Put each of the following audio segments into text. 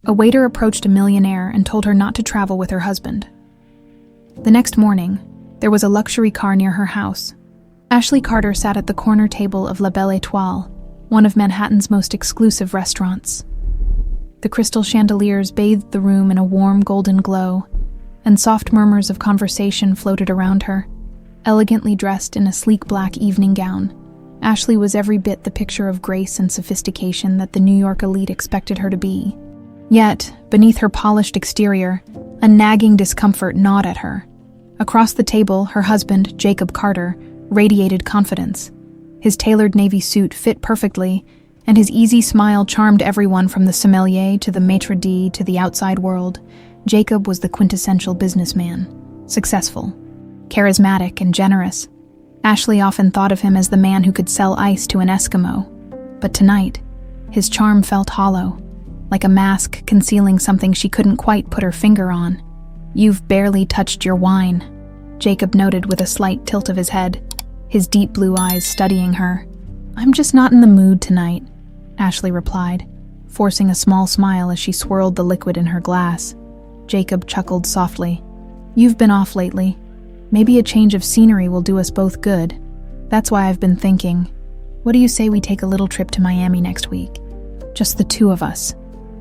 A waiter approached a millionaire and told her not to travel with her husband. The next morning, there was a luxury car near her house. Ashley Carter sat at the corner table of La Belle Étoile, one of Manhattan's most exclusive restaurants. The crystal chandeliers bathed the room in a warm golden glow, and soft murmurs of conversation floated around her. Elegantly dressed in a sleek black evening gown, Ashley was every bit the picture of grace and sophistication that the New York elite expected her to be. Yet, beneath her polished exterior, a nagging discomfort gnawed at her. Across the table, her husband, Jacob Carter, radiated confidence. His tailored navy suit fit perfectly, and his easy smile charmed everyone from the sommelier to the maître d' to the outside world. Jacob was the quintessential businessman, successful, charismatic, and generous. Ashley often thought of him as the man who could sell ice to an Eskimo. But tonight, his charm felt hollow, like a mask concealing something she couldn't quite put her finger on. "You've barely touched your wine," Jacob noted with a slight tilt of his head, his deep blue eyes studying her. "I'm just not in the mood tonight," Ashley replied, forcing a small smile as she swirled the liquid in her glass. Jacob chuckled softly. "You've been off lately. Maybe a change of scenery will do us both good. That's why I've been thinking. What do you say we take a little trip to Miami next week? Just the two of us."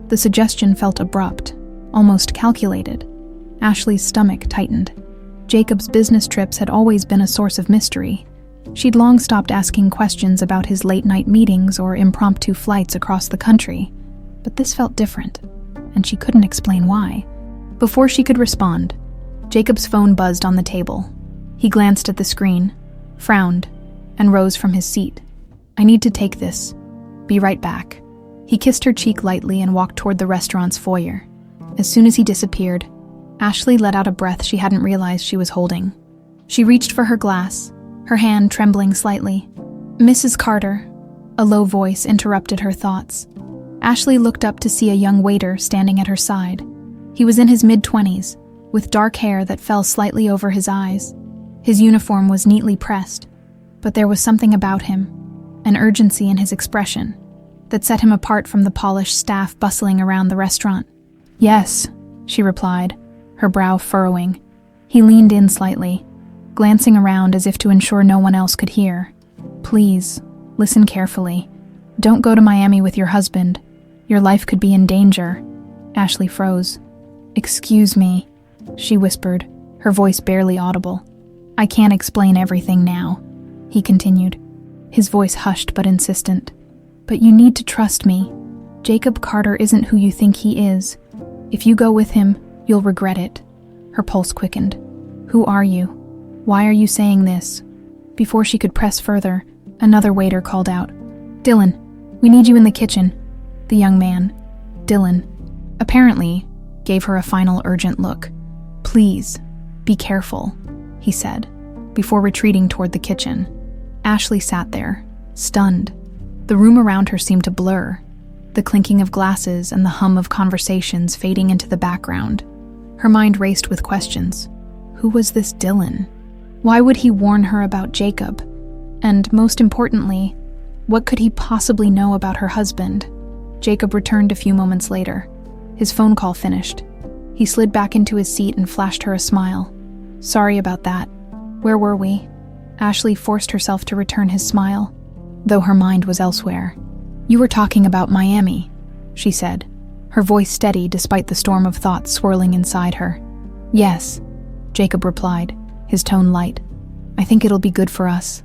The suggestion felt abrupt, almost calculated. Ashley's stomach tightened. Jacob's business trips had always been a source of mystery. She'd long stopped asking questions about his late-night meetings or impromptu flights across the country. But this felt different, and she couldn't explain why. Before she could respond, Jacob's phone buzzed on the table. He glanced at the screen, frowned, and rose from his seat. "I need to take this. Be right back." He kissed her cheek lightly and walked toward the restaurant's foyer. As soon as he disappeared, Ashley let out a breath she hadn't realized she was holding. She reached for her glass, her hand trembling slightly. "Mrs. Carter," a low voice interrupted her thoughts. Ashley looked up to see a young waiter standing at her side. He was in his mid-20s, with dark hair that fell slightly over his eyes. His uniform was neatly pressed, but there was something about him, an urgency in his expression, that set him apart from the polished staff bustling around the restaurant. "Yes," she replied, her brow furrowing. He leaned in slightly, glancing around as if to ensure no one else could hear. "Please, listen carefully. Don't go to Miami with your husband. Your life could be in danger." Ashley froze. "Excuse me," she whispered, her voice barely audible. "I can't explain everything now," he continued, his voice hushed but insistent. "But you need to trust me. Jacob Carter isn't who you think he is. If you go with him, you'll regret it." Her pulse quickened. "Who are you? Why are you saying this?" Before she could press further, another waiter called out, "Dylan, we need you in the kitchen." The young man, Dylan, apparently gave her a final urgent look. "Please, be careful," he said, before retreating toward the kitchen. Ashley sat there, stunned. The room around her seemed to blur, the clinking of glasses and the hum of conversations fading into the background. Her mind raced with questions. Who was this Dylan? Why would he warn her about Jacob? And most importantly, what could he possibly know about her husband? Jacob returned a few moments later. His phone call finished. He slid back into his seat and flashed her a smile. "Sorry about that. Where were we?" Ashley forced herself to return his smile, though her mind was elsewhere. "You were talking about Miami," she said, her voice steady despite the storm of thoughts swirling inside her. "Yes," Jacob replied, his tone light. "I think it'll be good for us.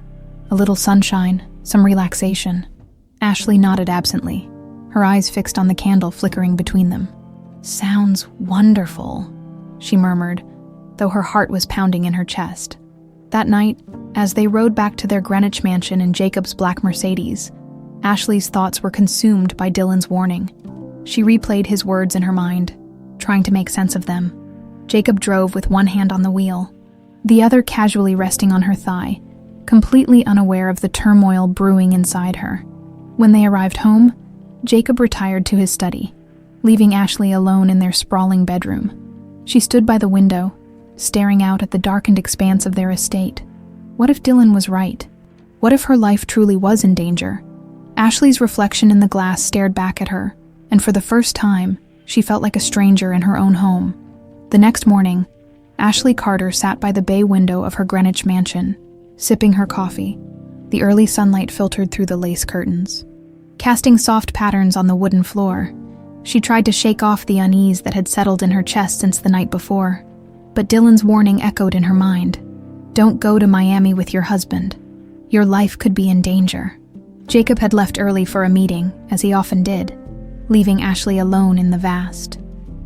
A little sunshine, some relaxation." Ashley nodded absently, her eyes fixed on the candle flickering between them. "Sounds wonderful," she murmured, though her heart was pounding in her chest. That night, as they rode back to their Greenwich mansion in Jacob's black Mercedes, Ashley's thoughts were consumed by Dylan's warning. She replayed his words in her mind, trying to make sense of them. Jacob drove with one hand on the wheel, the other casually resting on her thigh, completely unaware of the turmoil brewing inside her. When they arrived home, Jacob retired to his study, leaving Ashley alone in their sprawling bedroom. She stood by the window, staring out at the darkened expanse of their estate. What if Dylan was right? What if her life truly was in danger? Ashley's reflection in the glass stared back at her, and for the first time, She felt like a stranger in her own home. The next morning, Ashley Carter sat by the bay window of her Greenwich mansion, sipping her coffee. The early sunlight filtered through the lace curtains, casting soft patterns on the wooden floor. She tried to shake off the unease that had settled in her chest since the night before, but Dylan's warning echoed in her mind. Don't go to Miami with your husband. Your life could be in danger. Jacob had left early for a meeting, as he often did, leaving Ashley alone in the vast,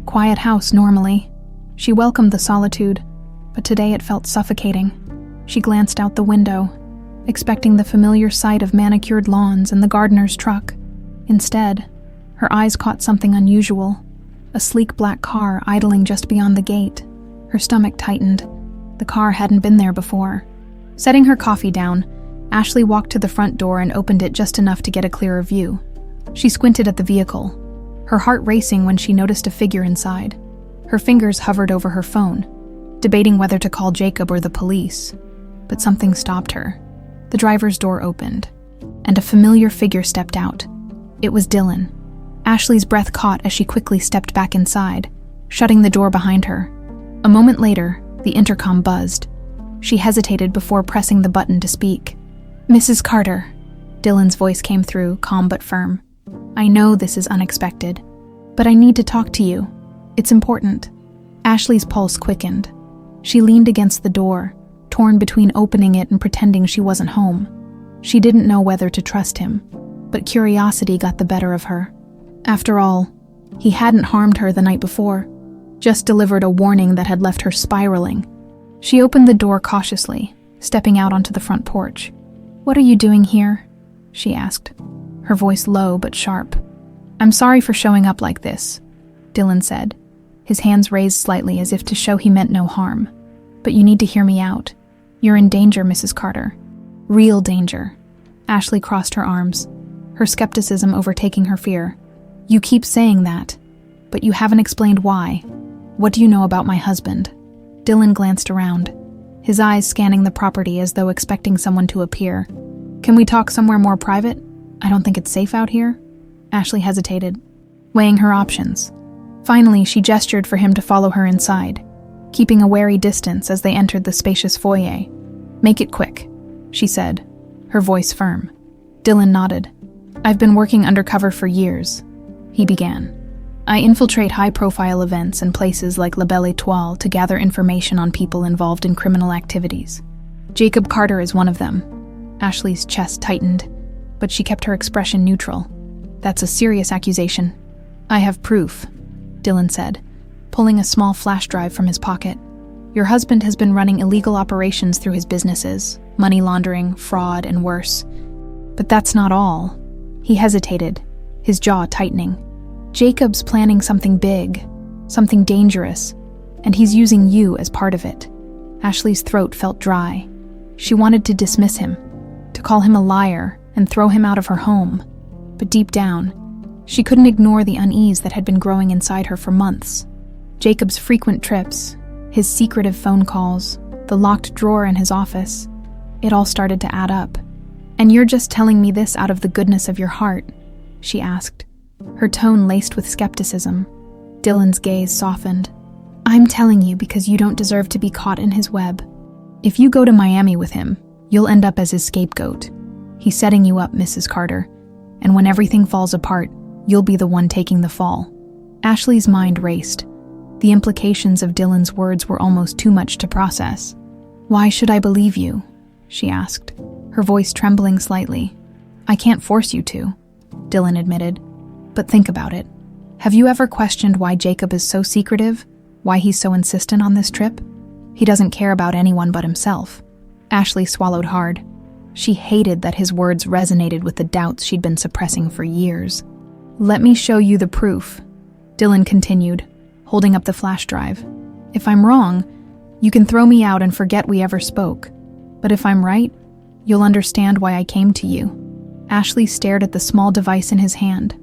quiet house normally. She welcomed the solitude, but today it felt suffocating. She glanced out the window, expecting the familiar sight of manicured lawns and the gardener's truck. Instead, her eyes caught something unusual, a sleek black car idling just beyond the gate. Her stomach tightened. The car hadn't been there before. Setting her coffee down, Ashley walked to the front door and opened it just enough to get a clearer view. She squinted at the vehicle, her heart racing when she noticed a figure inside. Her fingers hovered over her phone, debating whether to call Jacob or the police. But something stopped her. The driver's door opened, and a familiar figure stepped out. It was Dylan. Ashley's breath caught as she quickly stepped back inside, shutting the door behind her. A moment later, the intercom buzzed. She hesitated before pressing the button to speak. "Mrs. Carter," Dylan's voice came through, calm but firm. "I know this is unexpected, but I need to talk to you. It's important." Ashley's pulse quickened. She leaned against the door, torn between opening it and pretending she wasn't home. She didn't know whether to trust him, but curiosity got the better of her. After all, he hadn't harmed her the night before, just delivered a warning that had left her spiraling. She opened the door cautiously, stepping out onto the front porch. "What are you doing here?" she asked, her voice low but sharp. "I'm sorry for showing up like this," Dylan said, his hands raised slightly as if to show he meant no harm. "But you need to hear me out. You're in danger, Mrs. Carter. Real danger." Ashley crossed her arms, her skepticism overtaking her fear. "You keep saying that, but you haven't explained why. What do you know about my husband?" Dylan glanced around, his eyes scanning the property as though expecting someone to appear. "Can we talk somewhere more private? I don't think it's safe out here." Ashley hesitated, weighing her options. Finally, she gestured for him to follow her inside, keeping a wary distance as they entered the spacious foyer. "Make it quick," she said, her voice firm. Dylan nodded. "I've been working undercover for years," he began. "I infiltrate high-profile events and places like La Belle Étoile to gather information on people involved in criminal activities. Jacob Carter is one of them." Ashley's chest tightened, but she kept her expression neutral. "That's a serious accusation." "I have proof," Dylan said, pulling a small flash drive from his pocket. "Your husband has been running illegal operations through his businesses, money laundering, fraud, and worse. But that's not all." He hesitated, his jaw tightening. "Jacob's planning something big, something dangerous, and he's using you as part of it." Ashley's throat felt dry. She wanted to dismiss him, to call him a liar and throw him out of her home. But deep down, she couldn't ignore the unease that had been growing inside her for months. Jacob's frequent trips, his secretive phone calls, the locked drawer in his office, it all started to add up. "And you're just telling me this out of the goodness of your heart?" she asked, her tone laced with skepticism. Dylan's gaze softened. "I'm telling you because you don't deserve to be caught in his web. If you go to Miami with him, you'll end up as his scapegoat. He's setting you up, Mrs. Carter, and when everything falls apart, you'll be the one taking the fall." Ashley's mind raced. The implications of Dylan's words were almost too much to process. "Why should I believe you?" she asked, her voice trembling slightly. "I can't force you to," Dylan admitted. "But think about it. Have you ever questioned why Jacob is so secretive? Why he's so insistent on this trip? He doesn't care about anyone but himself." Ashley swallowed hard. She hated that his words resonated with the doubts she'd been suppressing for years. "Let me show you the proof," Dylan continued, holding up the flash drive. "If I'm wrong, you can throw me out and forget we ever spoke. But if I'm right, you'll understand why I came to you." Ashley stared at the small device in his hand,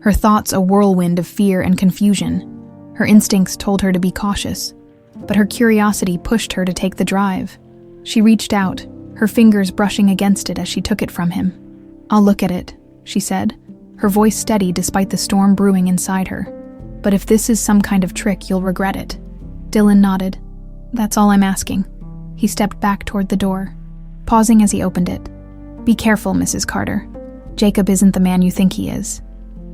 her thoughts a whirlwind of fear and confusion. Her instincts told her to be cautious, but her curiosity pushed her to take the drive. She reached out, her fingers brushing against it as she took it from him. "I'll look at it," she said, her voice steady despite the storm brewing inside her. But if this is some kind of trick, you'll regret it." Dylan nodded. "That's all I'm asking." He stepped back toward the door, pausing as he opened it. "Be careful, Mrs. Carter. Jacob isn't the man you think he is."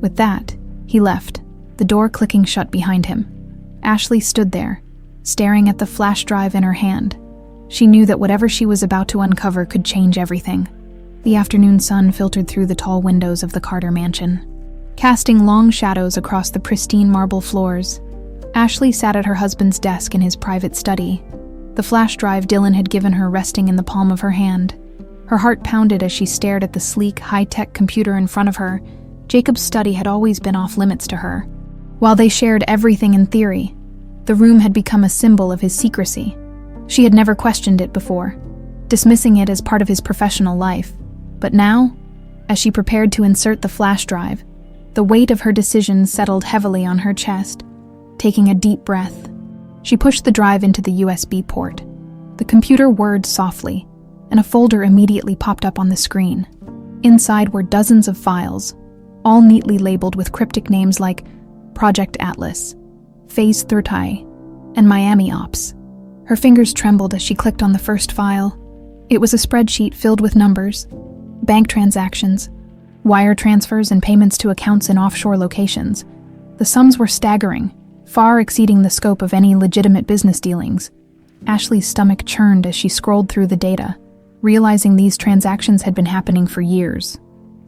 With that, he left, the door clicking shut behind him. Ashley stood there, staring at the flash drive in her hand. She knew that whatever she was about to uncover could change everything. The afternoon sun filtered through the tall windows of the Carter mansion, casting long shadows across the pristine marble floors. Ashley sat at her husband's desk in his private study, the flash drive Dylan had given her resting in the palm of her hand. Her heart pounded as she stared at the sleek, high-tech computer in front of her. Jacob's study had always been off-limits to her. While they shared everything in theory, the room had become a symbol of his secrecy. She had never questioned it before, dismissing it as part of his professional life. But now, as she prepared to insert the flash drive, the weight of her decision settled heavily on her chest. Taking a deep breath, she pushed the drive into the USB port. The computer whirred softly, and a folder immediately popped up on the screen. Inside were dozens of files, all neatly labeled with cryptic names like Project Atlas, Phase 30, and Miami Ops. Her fingers trembled as she clicked on the first file. It was a spreadsheet filled with numbers, bank transactions, wire transfers, and payments to accounts in offshore locations. The sums were staggering, far exceeding the scope of any legitimate business dealings. Ashley's stomach churned as she scrolled through the data, realizing these transactions had been happening for years.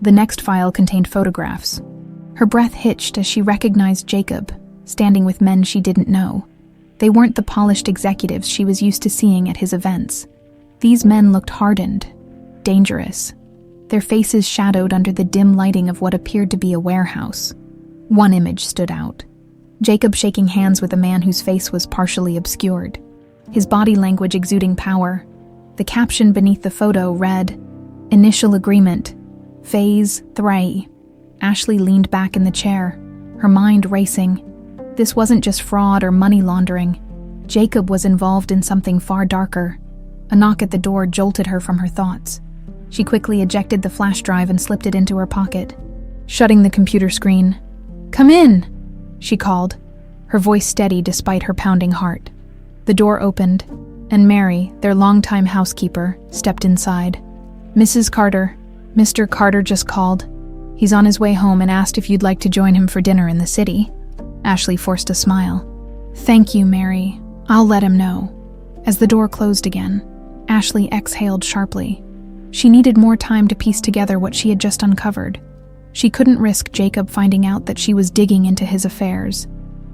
The next file contained photographs. Her breath hitched as she recognized Jacob, standing with men she didn't know. They weren't the polished executives she was used to seeing at his events. These men looked hardened, dangerous, their faces shadowed under the dim lighting of what appeared to be a warehouse. One image stood out: Jacob shaking hands with a man whose face was partially obscured, his body language exuding power. The caption beneath the photo read, "Initial agreement, Phase 3. Ashley leaned back in the chair, her mind racing. This wasn't just fraud or money laundering. Jacob was involved in something far darker. A knock at the door jolted her from her thoughts. She quickly ejected the flash drive and slipped it into her pocket, shutting the computer screen. "Come in," she called, her voice steady despite her pounding heart. The door opened, and Mary, their longtime housekeeper, stepped inside. "Mrs. Carter, Mr. Carter just called. He's on his way home and asked if you'd like to join him for dinner in the city." Ashley forced a smile. "Thank you, Mary. I'll let him know." As the door closed again, Ashley exhaled sharply. She needed more time to piece together what she had just uncovered. She couldn't risk Jacob finding out that she was digging into his affairs.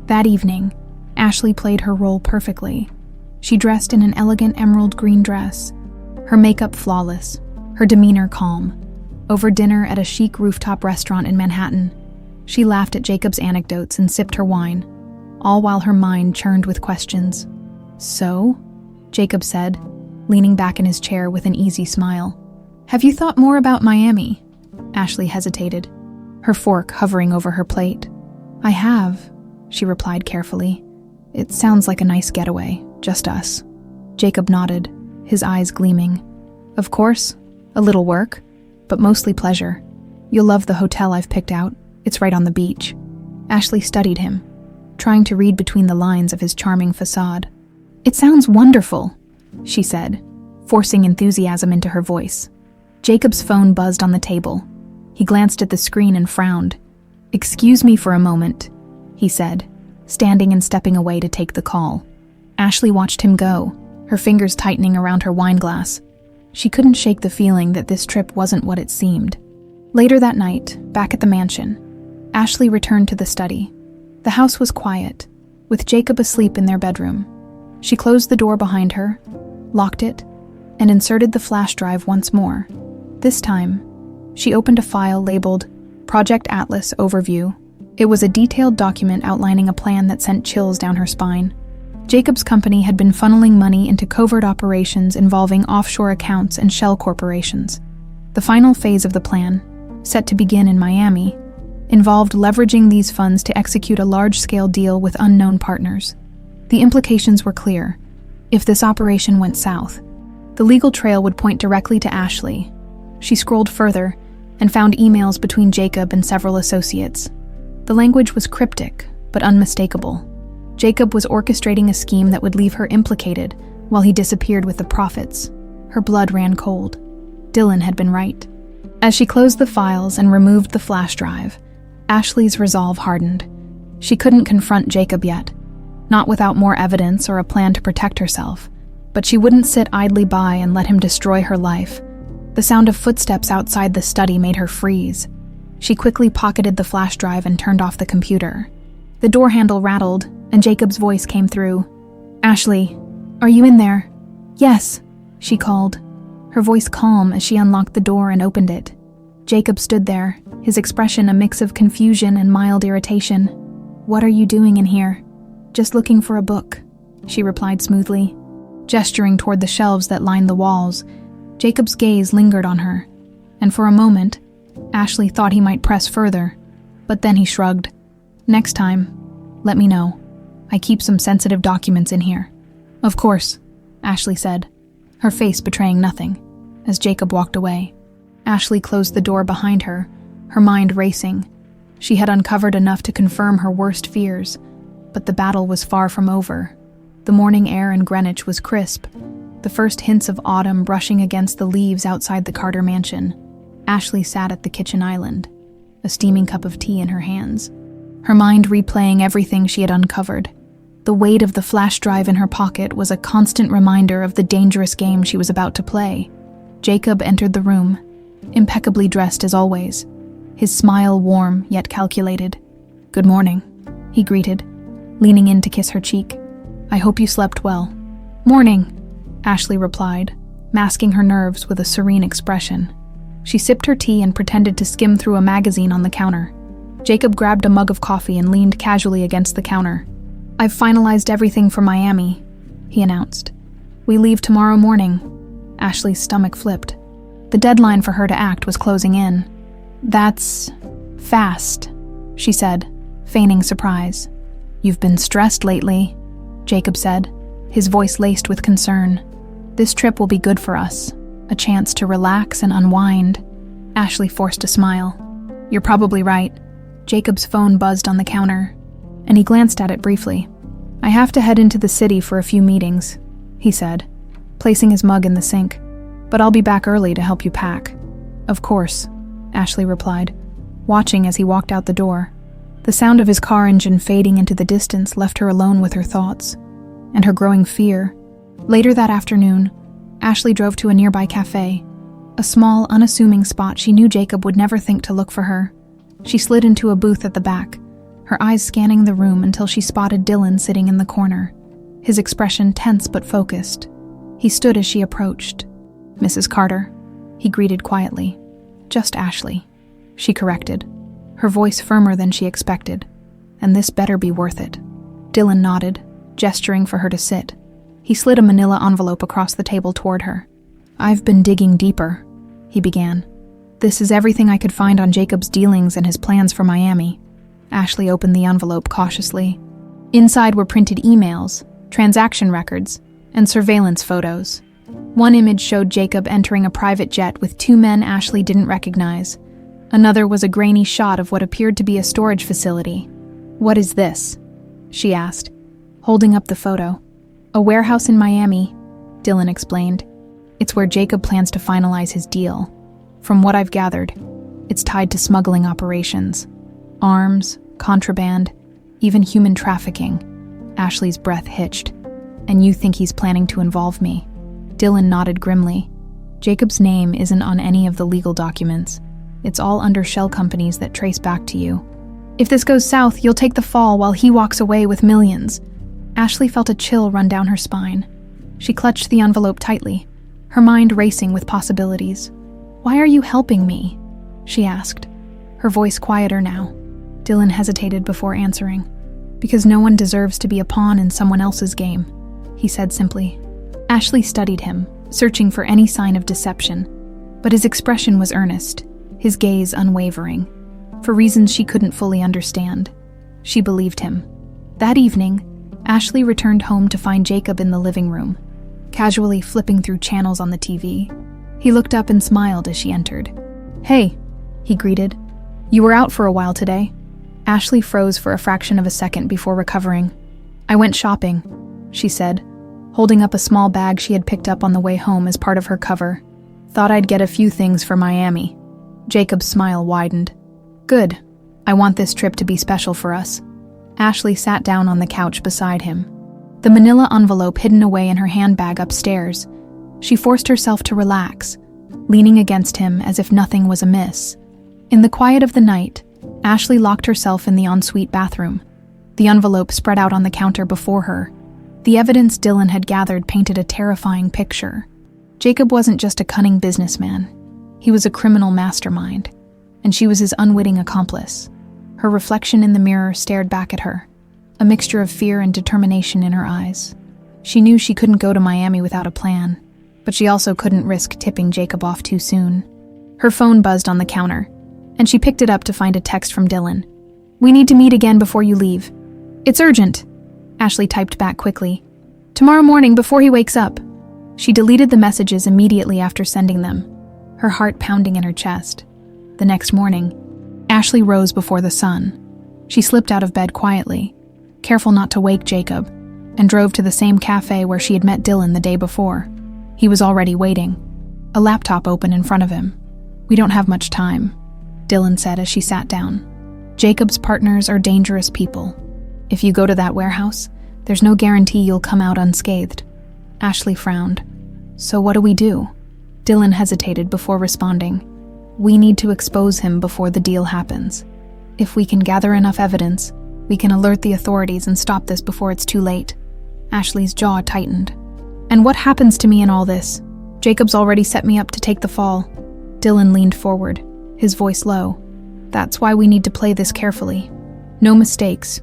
That evening, Ashley played her role perfectly. She dressed in an elegant emerald green dress, her makeup flawless, her demeanor calm. Over dinner at a chic rooftop restaurant in Manhattan, she laughed at Jacob's anecdotes and sipped her wine, all while her mind churned with questions. "So?" Jacob said, leaning back in his chair with an easy smile. "Have you thought more about Miami?" Ashley hesitated, her fork hovering over her plate. "I have," she replied carefully. "It sounds like a nice getaway, just us." Jacob nodded, his eyes gleaming. "Of course, a little work, but mostly pleasure. You'll love the hotel I've picked out. It's right on the beach." Ashley studied him, trying to read between the lines of his charming facade. "It sounds wonderful," she said, forcing enthusiasm into her voice. Jacob's phone buzzed on the table. He glanced at the screen and frowned. "Excuse me for a moment," he said, standing and stepping away to take the call. Ashley watched him go, her fingers tightening around her wine glass. She couldn't shake the feeling that this trip wasn't what it seemed. Later that night, back at the mansion, Ashley returned to the study. The house was quiet, with Jacob asleep in their bedroom. She closed the door behind her, locked it, and inserted the flash drive once more. This time, she opened a file labeled Project Atlas Overview. It was a detailed document outlining a plan that sent chills down her spine. Jacob's company had been funneling money into covert operations involving offshore accounts and shell corporations. The final phase of the plan, set to begin in Miami, involved leveraging these funds to execute a large-scale deal with unknown partners. The implications were clear. If this operation went south, the legal trail would point directly to Ashley. She scrolled further and found emails between Jacob and several associates. The language was cryptic, but unmistakable. Jacob was orchestrating a scheme that would leave her implicated while he disappeared with the profits. Her blood ran cold. Dylan had been right. As she closed the files and removed the flash drive, Ashley's resolve hardened. She couldn't confront Jacob yet, not without more evidence or a plan to protect herself, but she wouldn't sit idly by and let him destroy her life. The sound of footsteps outside the study made her freeze. She quickly pocketed the flash drive and turned off the computer. The door handle rattled, and Jacob's voice came through. "Ashley, are you in there?" "Yes," she called, her voice calm as she unlocked the door and opened it. Jacob stood there, his expression a mix of confusion and mild irritation. "What are you doing in here?" "Just looking for a book," she replied smoothly. Gesturing toward the shelves that lined the walls, Jacob's gaze lingered on her, and for a moment, Ashley thought he might press further, but then he shrugged. "Next time, let me know. I keep some sensitive documents in here." "Of course," Ashley said, her face betraying nothing, as Jacob walked away. Ashley closed the door behind her, her mind racing. She had uncovered enough to confirm her worst fears, but the battle was far from over. The morning air in Greenwich was crisp, the first hints of autumn brushing against the leaves outside the Carter mansion. Ashley sat at the kitchen island, a steaming cup of tea in her hands, her mind replaying everything she had uncovered. The weight of the flash drive in her pocket was a constant reminder of the dangerous game she was about to play. Jacob entered the room, impeccably dressed as always, his smile warm yet calculated. "Good morning," he greeted, leaning in to kiss her cheek. "I hope you slept well." "Morning," Ashley replied, masking her nerves with a serene expression. She sipped her tea and pretended to skim through a magazine on the counter. Jacob grabbed a mug of coffee and leaned casually against the counter. "I've finalized everything for Miami," he announced. "We leave tomorrow morning." Ashley's stomach flipped. The deadline for her to act was closing in. "That's fast," she said, feigning surprise. "You've been stressed lately," Jacob said, his voice laced with concern. "This trip will be good for us, a chance to relax and unwind." Ashley forced a smile. "You're probably right." Jacob's phone buzzed on the counter, and he glanced at it briefly. "I have to head into the city for a few meetings," he said, placing his mug in the sink. "But I'll be back early to help you pack." "Of course," Ashley replied, watching as he walked out the door. The sound of his car engine fading into the distance left her alone with her thoughts and her growing fear. Later that afternoon, Ashley drove to a nearby cafe, a small, unassuming spot she knew Jacob would never think to look for her. She slid into a booth at the back, her eyes scanning the room until she spotted Dylan sitting in the corner, his expression tense but focused. He stood as she approached. "Mrs. Carter," he greeted quietly. "Just Ashley," she corrected, her voice firmer than she expected. "And this better be worth it." Dylan nodded, gesturing for her to sit. He slid a manila envelope across the table toward her. "I've been digging deeper," he began. "This is everything I could find on Jacob's dealings and his plans for Miami." Ashley opened the envelope cautiously. Inside were printed emails, transaction records, and surveillance photos. One image showed Jacob entering a private jet with two men Ashley didn't recognize. Another was a grainy shot of what appeared to be a storage facility. "What is this?" she asked, holding up the photo. "A warehouse in Miami," Dylan explained. "It's where Jacob plans to finalize his deal. From what I've gathered, it's tied to smuggling operations. Arms, contraband, even human trafficking." Ashley's breath hitched. "And you think he's planning to involve me?" Dylan nodded grimly. "Jacob's name isn't on any of the legal documents. It's all under shell companies that trace back to you. If this goes south, you'll take the fall while he walks away with millions." Ashley felt a chill run down her spine. She clutched the envelope tightly, her mind racing with possibilities. "Why are you helping me?" she asked, her voice quieter now. Dylan hesitated before answering. "Because no one deserves to be a pawn in someone else's game," he said simply. Ashley studied him, searching for any sign of deception, but his expression was earnest, his gaze unwavering. For reasons she couldn't fully understand, she believed him. That evening, Ashley returned home to find Jacob in the living room, casually flipping through channels on the TV. He looked up and smiled as she entered. "Hey," he greeted. "You were out for a while today." Ashley froze for a fraction of a second before recovering. "I went shopping," she said, holding up a small bag she had picked up on the way home as part of her cover. "Thought I'd get a few things for Miami." Jacob's smile widened. "Good. I want this trip to be special for us." Ashley sat down on the couch beside him, the manila envelope hidden away in her handbag upstairs. She forced herself to relax, leaning against him as if nothing was amiss. In the quiet of the night, Ashley locked herself in the ensuite bathroom. The envelope spread out on the counter before her. The evidence Dylan had gathered painted a terrifying picture. Jacob wasn't just a cunning businessman. He was a criminal mastermind, and she was his unwitting accomplice. Her reflection in the mirror stared back at her, a mixture of fear and determination in her eyes. She knew she couldn't go to Miami without a plan, but she also couldn't risk tipping Jacob off too soon. Her phone buzzed on the counter, and she picked it up to find a text from Dylan. "We need to meet again before you leave. It's urgent," Ashley typed back quickly. "Tomorrow morning before he wakes up." She deleted the messages immediately after sending them, her heart pounding in her chest. The next morning, Ashley rose before the sun. She slipped out of bed quietly, careful not to wake Jacob, and drove to the same cafe where she had met Dylan the day before. He was already waiting, a laptop open in front of him. "We don't have much time," Dylan said as she sat down. "Jacob's partners are dangerous people. If you go to that warehouse, there's no guarantee you'll come out unscathed." Ashley frowned. "So what do we do?" Dylan hesitated before responding. "We need to expose him before the deal happens. If we can gather enough evidence, we can alert the authorities and stop this before it's too late." Ashley's jaw tightened. "And what happens to me in all this? Jacob's already set me up to take the fall." Dylan leaned forward, his voice low. "That's why we need to play this carefully. No mistakes.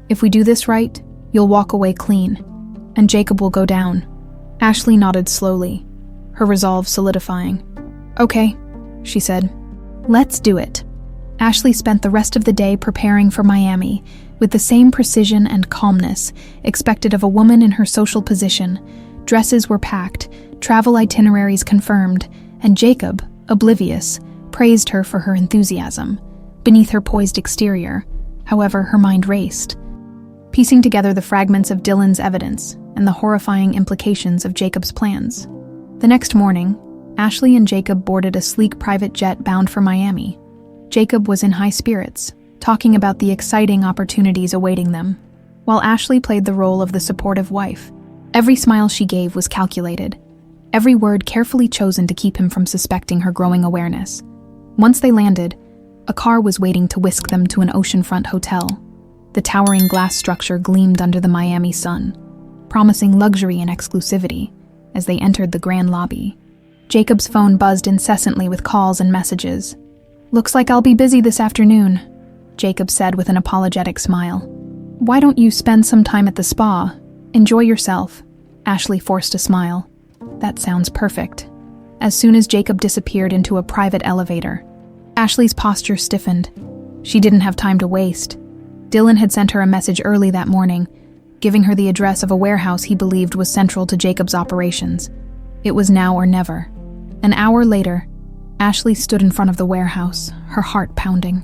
If we do this right, you'll walk away clean, and Jacob will go down." Ashley nodded slowly, her resolve solidifying. "Okay," she said. "Let's do it." Ashley spent the rest of the day preparing for Miami with the same precision and calmness expected of a woman in her social position. Dresses were packed, travel itineraries confirmed, and Jacob, oblivious, praised her for her enthusiasm. Beneath her poised exterior, however, her mind raced, piecing together the fragments of Dylan's evidence and the horrifying implications of Jacob's plans. The next morning, Ashley and Jacob boarded a sleek private jet bound for Miami. Jacob was in high spirits, talking about the exciting opportunities awaiting them, while Ashley played the role of the supportive wife. Every smile she gave was calculated, every word carefully chosen to keep him from suspecting her growing awareness. Once they landed, a car was waiting to whisk them to an oceanfront hotel. The towering glass structure gleamed under the Miami sun, promising luxury and exclusivity as they entered the grand lobby. Jacob's phone buzzed incessantly with calls and messages. "Looks like I'll be busy this afternoon," Jacob said with an apologetic smile. "Why don't you spend some time at the spa? Enjoy yourself." Ashley forced a smile. "That sounds perfect." As soon as Jacob disappeared into a private elevator, Ashley's posture stiffened. She didn't have time to waste. Dylan had sent her a message early that morning, giving her the address of a warehouse he believed was central to Jacob's operations. It was now or never. An hour later, Ashley stood in front of the warehouse, her heart pounding.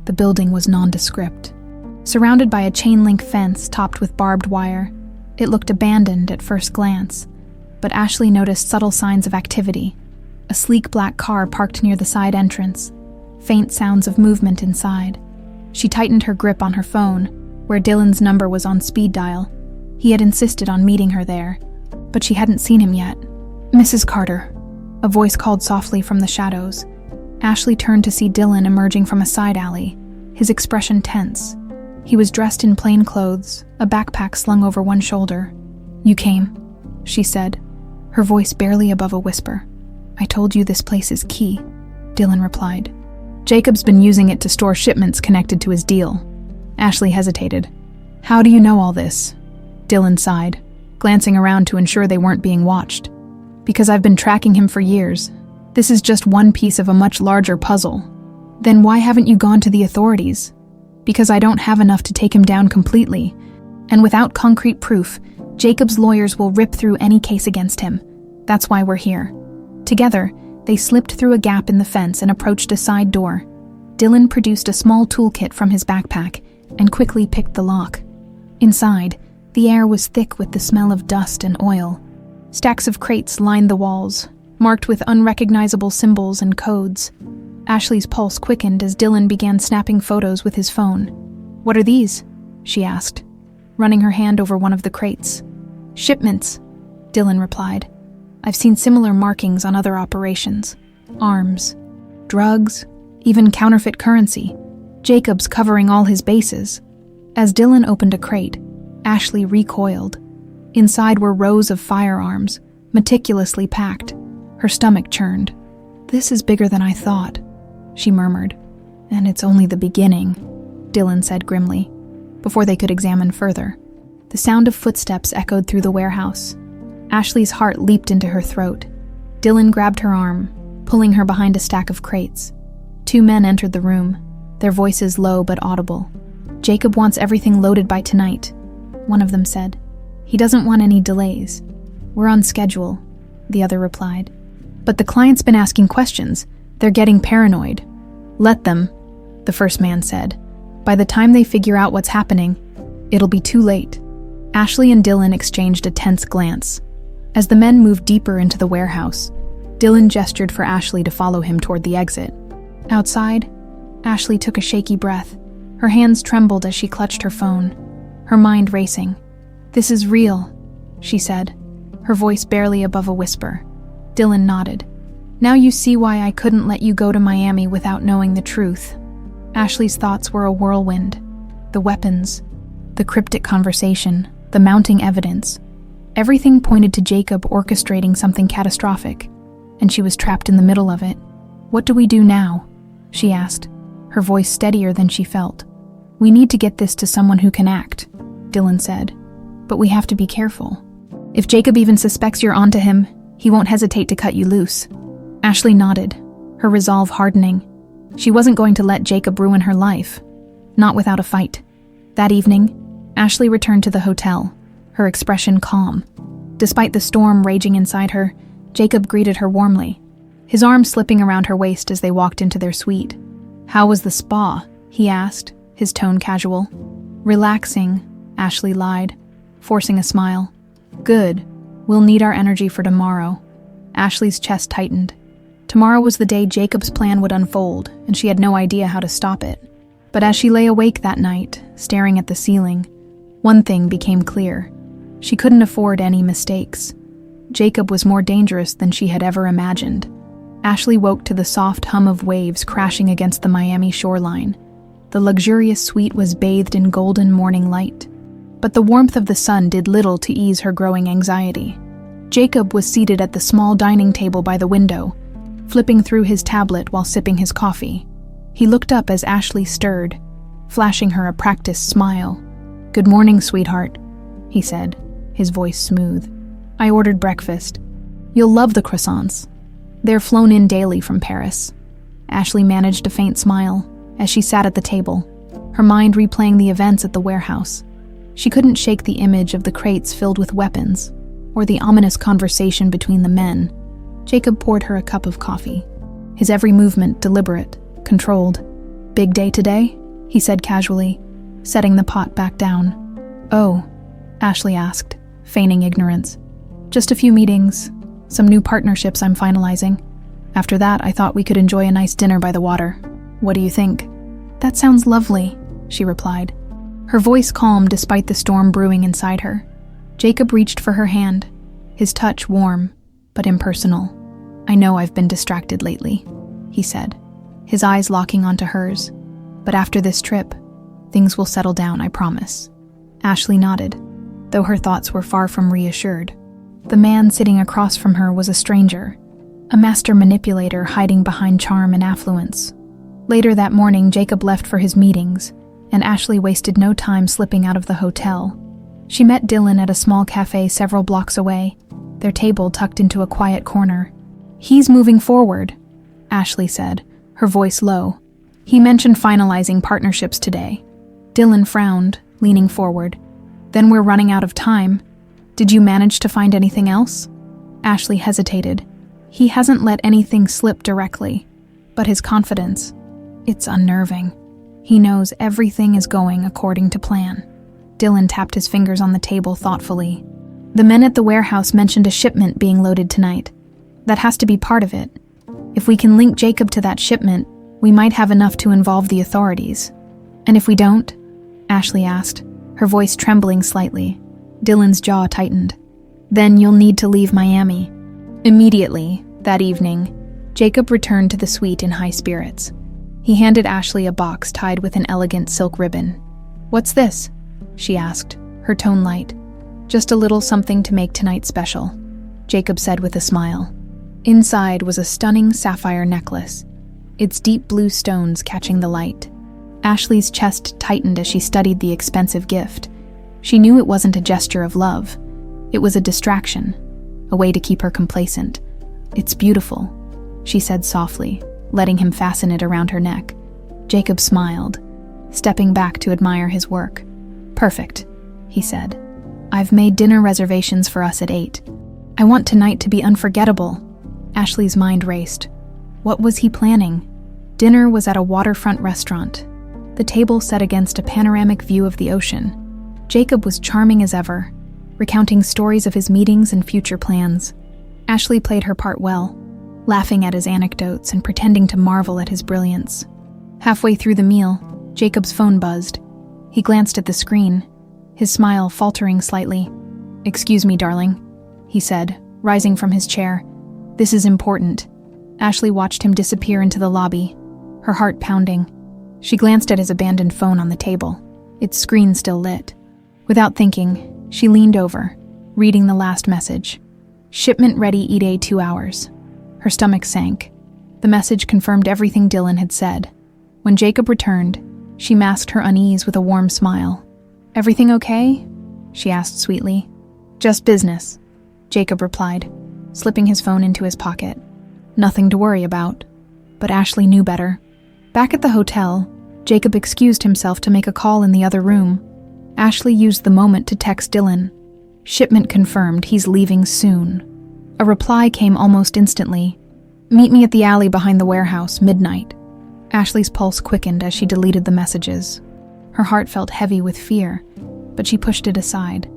The building was nondescript. Surrounded by a chain-link fence topped with barbed wire, it looked abandoned at first glance, but Ashley noticed subtle signs of activity. A sleek black car parked near the side entrance, faint sounds of movement inside. She tightened her grip on her phone, where Dylan's number was on speed dial. He had insisted on meeting her there, but she hadn't seen him yet. "Mrs. Carter," a voice called softly from the shadows. Ashley turned to see Dylan emerging from a side alley, his expression tense. He was dressed in plain clothes, a backpack slung over one shoulder. "You came," she said, her voice barely above a whisper. "I told you this place is key," Dylan replied. "Jacob's been using it to store shipments connected to his deal." Ashley hesitated. "How do you know all this?" Dylan sighed, glancing around to ensure they weren't being watched. "Because I've been tracking him for years. This is just one piece of a much larger puzzle." "Then why haven't you gone to the authorities?" "Because I don't have enough to take him down completely. And without concrete proof, Jacob's lawyers will rip through any case against him. That's why we're here." Together, they slipped through a gap in the fence and approached a side door. Dylan produced a small toolkit from his backpack and quickly picked the lock. Inside, the air was thick with the smell of dust and oil. Stacks of crates lined the walls, marked with unrecognizable symbols and codes. Ashley's pulse quickened as Dylan began snapping photos with his phone. "What are these?" she asked, running her hand over one of the crates. "Shipments," Dylan replied. "I've seen similar markings on other operations. Arms, drugs, even counterfeit currency. Jacob's covering all his bases." As Dylan opened a crate, Ashley recoiled. Inside were rows of firearms, meticulously packed. Her stomach churned. "This is bigger than I thought," she murmured. "And it's only the beginning," Dylan said grimly, before they could examine further. The sound of footsteps echoed through the warehouse. Ashley's heart leaped into her throat. Dylan grabbed her arm, pulling her behind a stack of crates. Two men entered the room, their voices low but audible. "Jacob wants everything loaded by tonight," one of them said. "He doesn't want any delays." "We're on schedule," the other replied. "But the client's been asking questions. They're getting paranoid." "Let them," the first man said. "By the time they figure out what's happening, it'll be too late." Ashley and Dylan exchanged a tense glance. As the men moved deeper into the warehouse, Dylan gestured for Ashley to follow him toward the exit. Outside, Ashley took a shaky breath. Her hands trembled as she clutched her phone, her mind racing. "This is real," she said, her voice barely above a whisper. Dylan nodded. "Now you see why I couldn't let you go to Miami without knowing the truth." Ashley's thoughts were a whirlwind. The weapons, the cryptic conversation, the mounting evidence. Everything pointed to Jacob orchestrating something catastrophic, and she was trapped in the middle of it. "What do we do now?" she asked, her voice steadier than she felt. "We need to get this to someone who can act," Dylan said. "But we have to be careful. If Jacob even suspects you're onto him, he won't hesitate to cut you loose." Ashley nodded, her resolve hardening. She wasn't going to let Jacob ruin her life, not without a fight. That evening, Ashley returned to the hotel, her expression calm. Despite the storm raging inside her, Jacob greeted her warmly, his arm slipping around her waist as they walked into their suite. "How was the spa?" he asked, his tone casual. "Relaxing," Ashley lied, forcing a smile. "Good. We'll need our energy for tomorrow." Ashley's chest tightened. Tomorrow was the day Jacob's plan would unfold, and she had no idea how to stop it. But as she lay awake that night, staring at the ceiling, one thing became clear. She couldn't afford any mistakes. Jacob was more dangerous than she had ever imagined. Ashley woke to the soft hum of waves crashing against the Miami shoreline. The luxurious suite was bathed in golden morning light. But the warmth of the sun did little to ease her growing anxiety. Jacob was seated at the small dining table by the window, flipping through his tablet while sipping his coffee. He looked up as Ashley stirred, flashing her a practiced smile. "Good morning, sweetheart," he said, his voice smooth. "I ordered breakfast. You'll love the croissants. They're flown in daily from Paris." Ashley managed a faint smile as she sat at the table, her mind replaying the events at the warehouse. She couldn't shake the image of the crates filled with weapons, or the ominous conversation between the men. Jacob poured her a cup of coffee, his every movement deliberate, controlled. "Big day today?" he said casually, setting the pot back down. "Oh," Ashley asked, feigning ignorance. "Just a few meetings, some new partnerships I'm finalizing. After that, I thought we could enjoy a nice dinner by the water. What do you think?" "That sounds lovely," she replied, her voice calm despite the storm brewing inside her. Jacob reached for her hand, his touch warm, but impersonal. "I know I've been distracted lately," he said, his eyes locking onto hers. "But after this trip, things will settle down, I promise." Ashley nodded, though her thoughts were far from reassured. The man sitting across from her was a stranger, a master manipulator hiding behind charm and affluence. Later that morning, Jacob left for his meetings, and Ashley wasted no time slipping out of the hotel. She met Dylan at a small cafe several blocks away, their table tucked into a quiet corner. "He's moving forward," Ashley said, her voice low. "He mentioned finalizing partnerships today." Dylan frowned, leaning forward. "Then we're running out of time. Did you manage to find anything else?" Ashley hesitated. He hasn't let anything slip directly, but his confidence, It's unnerving. He knows everything is going according to plan. Dylan tapped his fingers on the table thoughtfully. The men at the warehouse mentioned a shipment being loaded tonight. That has to be part of it. If we can link Jacob to that shipment, we might have enough to involve the authorities. And if we don't? Ashley asked, her voice trembling slightly. Dylan's jaw tightened. Then you'll need to leave Miami. Immediately, that evening, Jacob returned to the suite in high spirits. He handed Ashley a box tied with an elegant silk ribbon. "What's this?" she asked, her tone light. "Just a little something to make tonight special," Jacob said with a smile. Inside was a stunning sapphire necklace, its deep blue stones catching the light. Ashley's chest tightened as she studied the expensive gift. She knew it wasn't a gesture of love. It was a distraction, a way to keep her complacent. "It's beautiful," she said softly, letting him fasten it around her neck. Jacob smiled, stepping back to admire his work. "Perfect," he said. "I've made dinner reservations for us at 8. I want tonight to be unforgettable." Ashley's mind raced. What was he planning? Dinner was at a waterfront restaurant, the table set against a panoramic view of the ocean. Jacob was charming as ever, recounting stories of his meetings and future plans. Ashley played her part well, laughing at his anecdotes and pretending to marvel at his brilliance. Halfway through the meal, Jacob's phone buzzed. He glanced at the screen, his smile faltering slightly. "Excuse me, darling," he said, rising from his chair. "This is important." Ashley watched him disappear into the lobby, her heart pounding. She glanced at his abandoned phone on the table, its screen still lit. Without thinking, she leaned over, reading the last message. "Shipment ready ETA 2 hours." Her stomach sank. The message confirmed everything Dylan had said. When Jacob returned, she masked her unease with a warm smile. "Everything okay?" she asked sweetly. "Just business," Jacob replied, slipping his phone into his pocket. Nothing to worry about. But Ashley knew better. Back at the hotel, Jacob excused himself to make a call in the other room. Ashley used the moment to text Dylan. "Shipment confirmed, he's leaving soon." A reply came almost instantly. "Meet me at the alley behind the warehouse, midnight." Ashley's pulse quickened as she deleted the messages. Her heart felt heavy with fear, but she pushed it aside.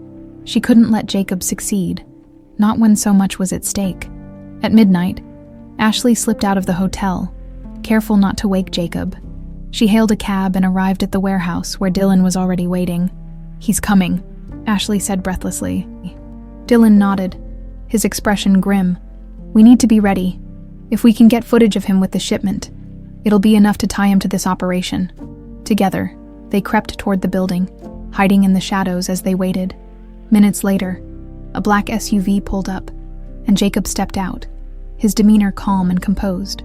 She couldn't let Jacob succeed, not when so much was at stake. At midnight, Ashley slipped out of the hotel, careful not to wake Jacob. She hailed a cab and arrived at the warehouse where Dylan was already waiting. "He's coming," Ashley said breathlessly. Dylan nodded, his expression grim. "We need to be ready. If we can get footage of him with the shipment, it'll be enough to tie him to this operation." Together, they crept toward the building, hiding in the shadows as they waited. Minutes later, a black SUV pulled up, and Jacob stepped out, his demeanor calm and composed.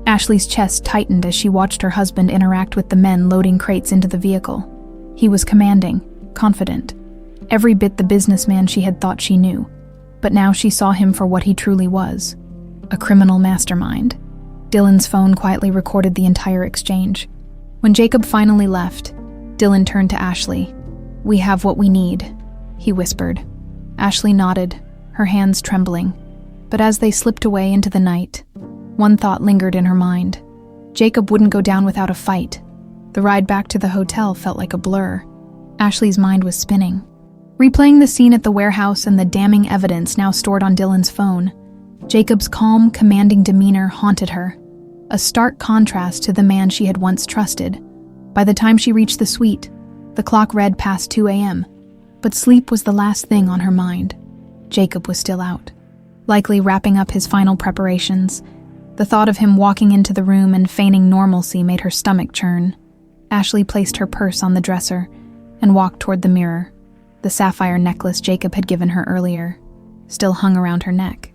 Ashley's chest tightened as she watched her husband interact with the men loading crates into the vehicle. He was commanding, confident, every bit the businessman she had thought she knew. But now she saw him for what he truly was, a criminal mastermind. Dylan's phone quietly recorded the entire exchange. When Jacob finally left, Dylan turned to Ashley. "We have what we need," he whispered. Ashley nodded, her hands trembling. But as they slipped away into the night, one thought lingered in her mind. Jacob wouldn't go down without a fight. The ride back to the hotel felt like a blur. Ashley's mind was spinning, replaying the scene at the warehouse and the damning evidence now stored on Dylan's phone. Jacob's calm, commanding demeanor haunted her, a stark contrast to the man she had once trusted. By the time she reached the suite, the clock read past 2 a.m., but sleep was the last thing on her mind. Jacob was still out, likely wrapping up his final preparations. The thought of him walking into the room and feigning normalcy made her stomach churn. Ashley placed her purse on the dresser and walked toward the mirror. The sapphire necklace Jacob had given her earlier still hung around her neck,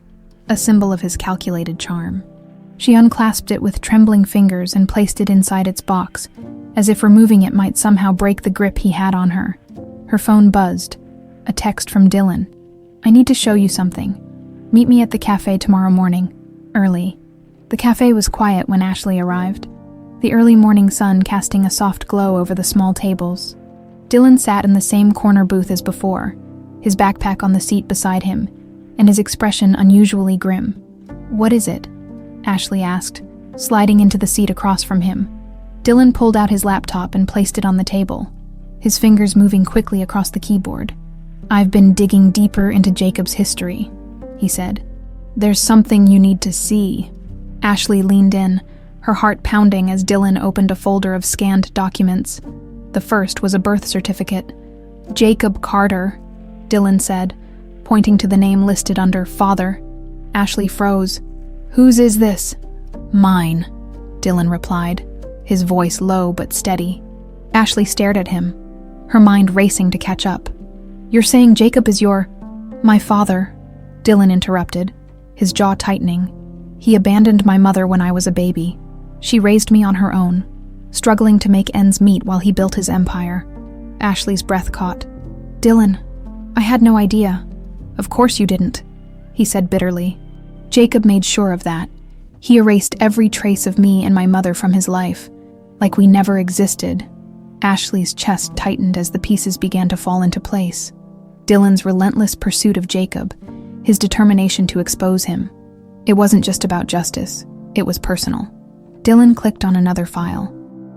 a symbol of his calculated charm. She unclasped it with trembling fingers and placed it inside its box, as if removing it might somehow break the grip he had on her. Her phone buzzed, a text from Dylan. "I need to show you something. Meet me at the cafe tomorrow morning, early." The cafe was quiet when Ashley arrived, the early morning sun casting a soft glow over the small tables. Dylan sat in the same corner booth as before, his backpack on the seat beside him, and his expression unusually grim. "What is it?" Ashley asked, sliding into the seat across from him. Dylan pulled out his laptop and placed it on the table, his fingers moving quickly across the keyboard. "I've been digging deeper into Jacob's history," he said. "There's something you need to see." Ashley leaned in, her heart pounding as Dylan opened a folder of scanned documents. The first was a birth certificate. "Jacob Carter," Dylan said, pointing to the name listed under father. Ashley froze. "Whose is this?" "Mine," Dylan replied, his voice low but steady. Ashley stared at him, her mind racing to catch up. "You're saying Jacob is my father," Dylan interrupted, his jaw tightening. "He abandoned my mother when I was a baby. She raised me on her own, struggling to make ends meet while he built his empire." Ashley's breath caught. "Dylan, I had no idea." "Of course you didn't," he said bitterly. "Jacob made sure of that. He erased every trace of me and my mother from his life, like we never existed." Ashley's chest tightened as the pieces began to fall into place. Dylan's relentless pursuit of Jacob, his determination to expose him. It wasn't just about justice, it was personal. Dylan clicked on another file,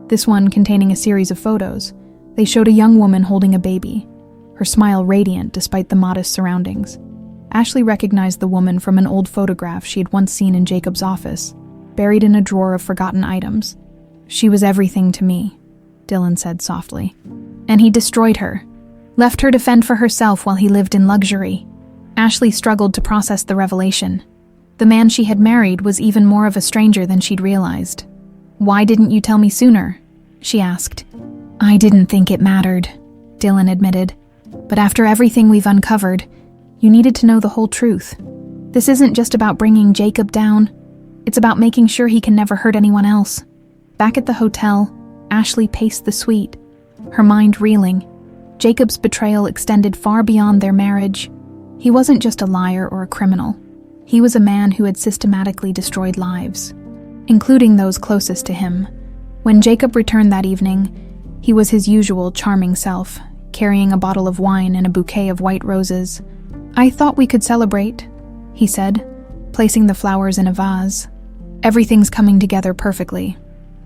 this one containing a series of photos. They showed a young woman holding a baby, her smile radiant despite the modest surroundings. Ashley recognized the woman from an old photograph she had once seen in Jacob's office, buried in a drawer of forgotten items. "She was everything to me," Dylan said softly. "And he destroyed her, left her to fend for herself while he lived in luxury." Ashley struggled to process the revelation. The man she had married was even more of a stranger than she'd realized. "Why didn't you tell me sooner?" she asked. "I didn't think it mattered," Dylan admitted. "But after everything we've uncovered, you needed to know the whole truth. This isn't just about bringing Jacob down. It's about making sure he can never hurt anyone else." Back at the hotel, Ashley paced the suite, her mind reeling. Jacob's betrayal extended far beyond their marriage. He wasn't just a liar or a criminal. He was a man who had systematically destroyed lives, including those closest to him. When Jacob returned that evening, he was his usual charming self, carrying a bottle of wine and a bouquet of white roses. "I thought we could celebrate," he said, placing the flowers in a vase. "Everything's coming together perfectly."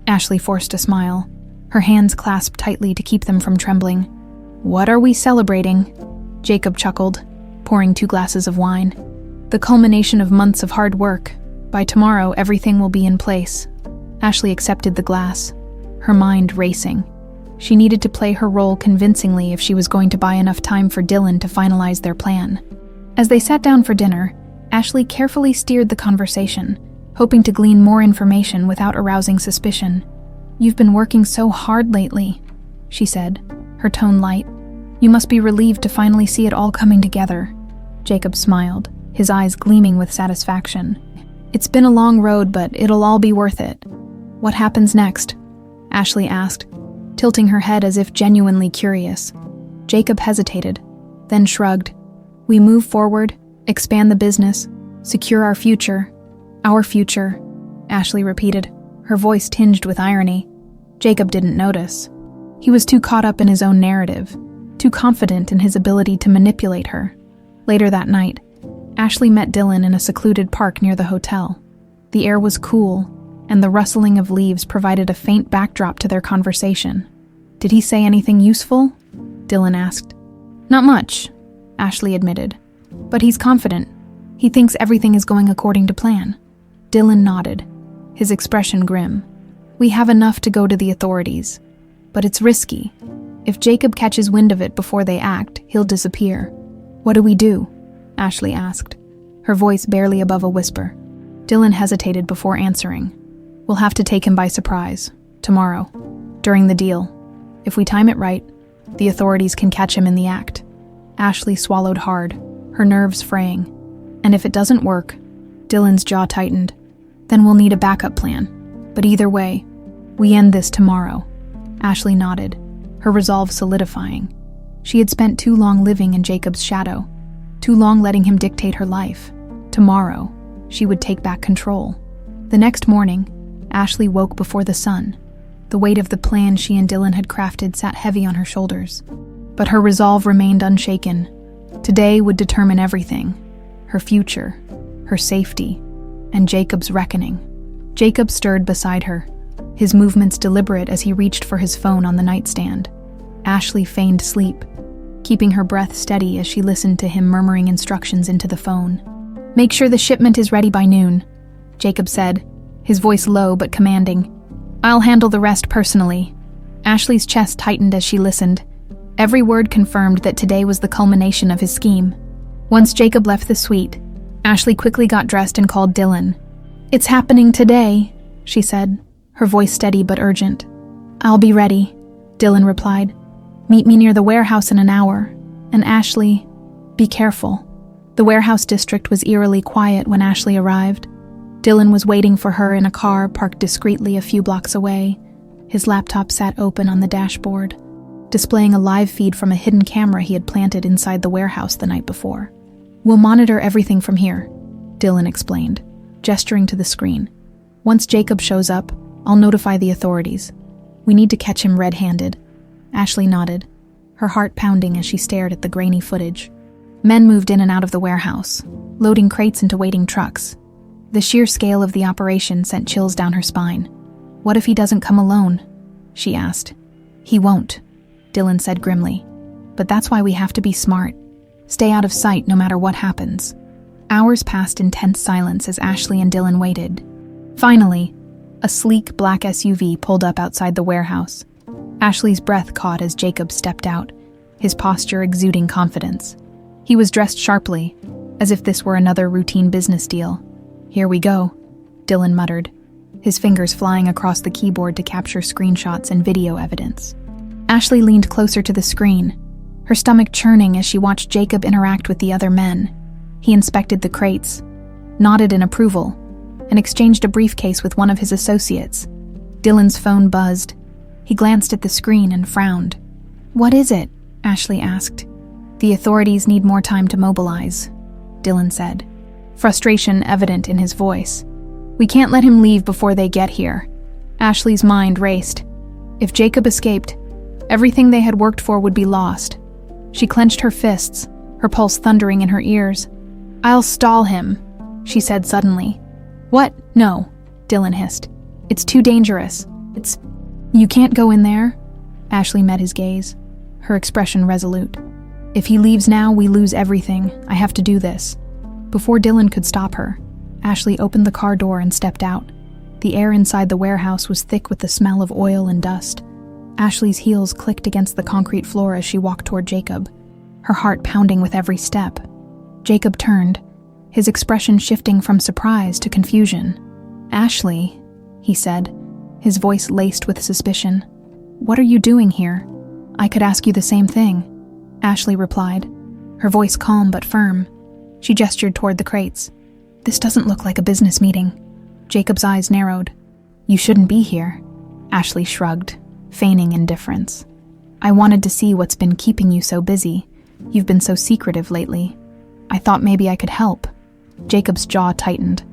Ashley forced a smile, her hands clasped tightly to keep them from trembling. "What are we celebrating?" Jacob chuckled, pouring 2 glasses of wine. "The culmination of months of hard work. By tomorrow, everything will be in place." Ashley accepted the glass, her mind racing. She needed to play her role convincingly if she was going to buy enough time for Dylan to finalize their plan. As they sat down for dinner, Ashley carefully steered the conversation, hoping to glean more information without arousing suspicion. "You've been working so hard lately," she said, her tone light. "You must be relieved to finally see it all coming together." Jacob smiled, his eyes gleaming with satisfaction. "It's been a long road, but it'll all be worth it." "What happens next?" Ashley asked, tilting her head as if genuinely curious. Jacob hesitated, then shrugged. "We move forward, expand the business, secure our future." "Our future," Ashley repeated, her voice tinged with irony. Jacob didn't notice. He was too caught up in his own narrative, too confident in his ability to manipulate her. Later that night, Ashley met Dylan in a secluded park near the hotel. The air was cool, and the rustling of leaves provided a faint backdrop to their conversation. "Did he say anything useful?" Dylan asked. "Not much," Ashley admitted. "But he's confident. He thinks everything is going according to plan." Dylan nodded, his expression grim. "We have enough to go to the authorities, but it's risky. If Jacob catches wind of it before they act, he'll disappear." "What do we do?" Ashley asked, her voice barely above a whisper. Dylan hesitated before answering. "We'll have to take him by surprise, tomorrow, during the deal. If we time it right, the authorities can catch him in the act." Ashley swallowed hard, her nerves fraying. "And if it doesn't work," Dylan's jaw tightened, "then we'll need a backup plan. But either way, we end this tomorrow." Ashley nodded, her resolve solidifying. She had spent too long living in Jacob's shadow, too long letting him dictate her life. Tomorrow, she would take back control. The next morning, Ashley woke before the sun. The weight of the plan she and Dylan had crafted sat heavy on her shoulders. But her resolve remained unshaken. Today would determine everything: her future, her safety, and Jacob's reckoning. Jacob stirred beside her, his movements deliberate as he reached for his phone on the nightstand. Ashley feigned sleep, keeping her breath steady as she listened to him murmuring instructions into the phone. "Make sure the shipment is ready by noon," Jacob said, his voice low but commanding. "I'll handle the rest personally." Ashley's chest tightened as she listened. Every word confirmed that today was the culmination of his scheme. Once Jacob left the suite, Ashley quickly got dressed and called Dylan. "It's happening today," she said, her voice steady but urgent. "I'll be ready," Dylan replied. "Meet me near the warehouse in an hour. And Ashley, be careful." The warehouse district was eerily quiet when Ashley arrived. Dylan was waiting for her in a car parked discreetly a few blocks away. His laptop sat open on the dashboard, displaying a live feed from a hidden camera he had planted inside the warehouse the night before. "We'll monitor everything from here," Dylan explained, gesturing to the screen. "Once Jacob shows up, I'll notify the authorities. We need to catch him red-handed." Ashley nodded, her heart pounding as she stared at the grainy footage. Men moved in and out of the warehouse, loading crates into waiting trucks. The sheer scale of the operation sent chills down her spine. "What if he doesn't come alone?" she asked. "He won't," Dylan said grimly. "But that's why we have to be smart. Stay out of sight no matter what happens." Hours passed in tense silence as Ashley and Dylan waited. Finally, a sleek black SUV pulled up outside the warehouse. Ashley's breath caught as Jacob stepped out, his posture exuding confidence. He was dressed sharply, as if this were another routine business deal. "Here we go," Dylan muttered, his fingers flying across the keyboard to capture screenshots and video evidence. Ashley leaned closer to the screen, her stomach churning as she watched Jacob interact with the other men. He inspected the crates, nodded in approval, and exchanged a briefcase with one of his associates. Dylan's phone buzzed. He glanced at the screen and frowned. "What is it?" Ashley asked. "The authorities need more time to mobilize," Dylan said, frustration evident in his voice. "We can't let him leave before they get here." Ashley's mind raced. If Jacob escaped, everything they had worked for would be lost. She clenched her fists, her pulse thundering in her ears. "I'll stall him," she said suddenly. "What? No," Dylan hissed. "It's too dangerous. You can't go in there." Ashley met his gaze, her expression resolute. "If he leaves now, we lose everything. I have to do this." Before Dylan could stop her, Ashley opened the car door and stepped out. The air inside the warehouse was thick with the smell of oil and dust. Ashley's heels clicked against the concrete floor as she walked toward Jacob, her heart pounding with every step. Jacob turned, his expression shifting from surprise to confusion. "Ashley," he said, his voice laced with suspicion. "What are you doing here?" "I could ask you the same thing," Ashley replied, her voice calm but firm. She gestured toward the crates. "This doesn't look like a business meeting." Jacob's eyes narrowed. "You shouldn't be here," Ashley shrugged, feigning indifference. "I wanted to see what's been keeping you so busy. You've been so secretive lately. I thought maybe I could help." Jacob's jaw tightened,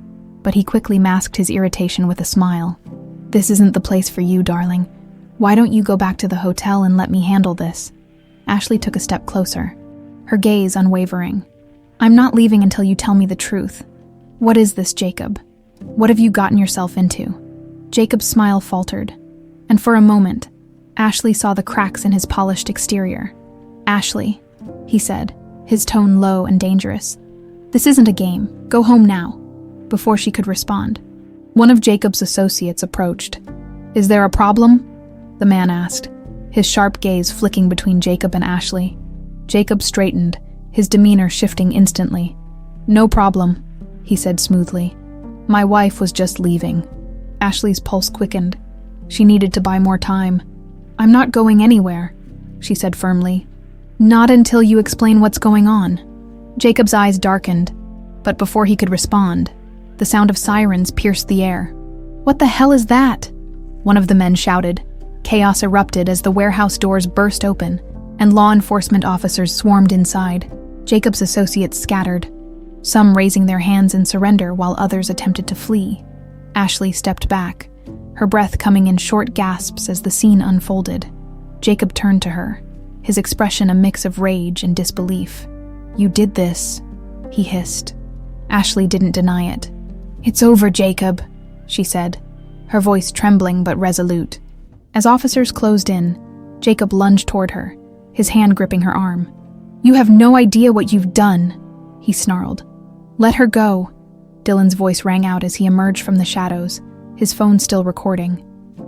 but he quickly masked his irritation with a smile. "This isn't the place for you, darling. Why don't you go back to the hotel and let me handle this?" Ashley took a step closer, her gaze unwavering. "I'm not leaving until you tell me the truth. What is this, Jacob? What have you gotten yourself into?" Jacob's smile faltered, and for a moment, Ashley saw the cracks in his polished exterior. "Ashley," he said, his tone low and dangerous. "This isn't a game. Go home now." Before she could respond, one of Jacob's associates approached. "Is there a problem?" the man asked, his sharp gaze flicking between Jacob and Ashley. Jacob straightened, his demeanor shifting instantly. "No problem," he said smoothly. "My wife was just leaving." Ashley's pulse quickened. She needed to buy more time. "I'm not going anywhere," she said firmly. "Not until you explain what's going on." Jacob's eyes darkened, but before he could respond, the sound of sirens pierced the air. "What the hell is that?" one of the men shouted. Chaos erupted as the warehouse doors burst open, and law enforcement officers swarmed inside. Jacob's associates scattered, some raising their hands in surrender while others attempted to flee. Ashley stepped back, her breath coming in short gasps as the scene unfolded. Jacob turned to her, his expression a mix of rage and disbelief. "You did this," he hissed. Ashley didn't deny it. "It's over, Jacob," she said, her voice trembling but resolute. As officers closed in, Jacob lunged toward her, his hand gripping her arm. "You have no idea what you've done," he snarled. "Let her go." Dylan's voice rang out as he emerged from the shadows, his phone still recording.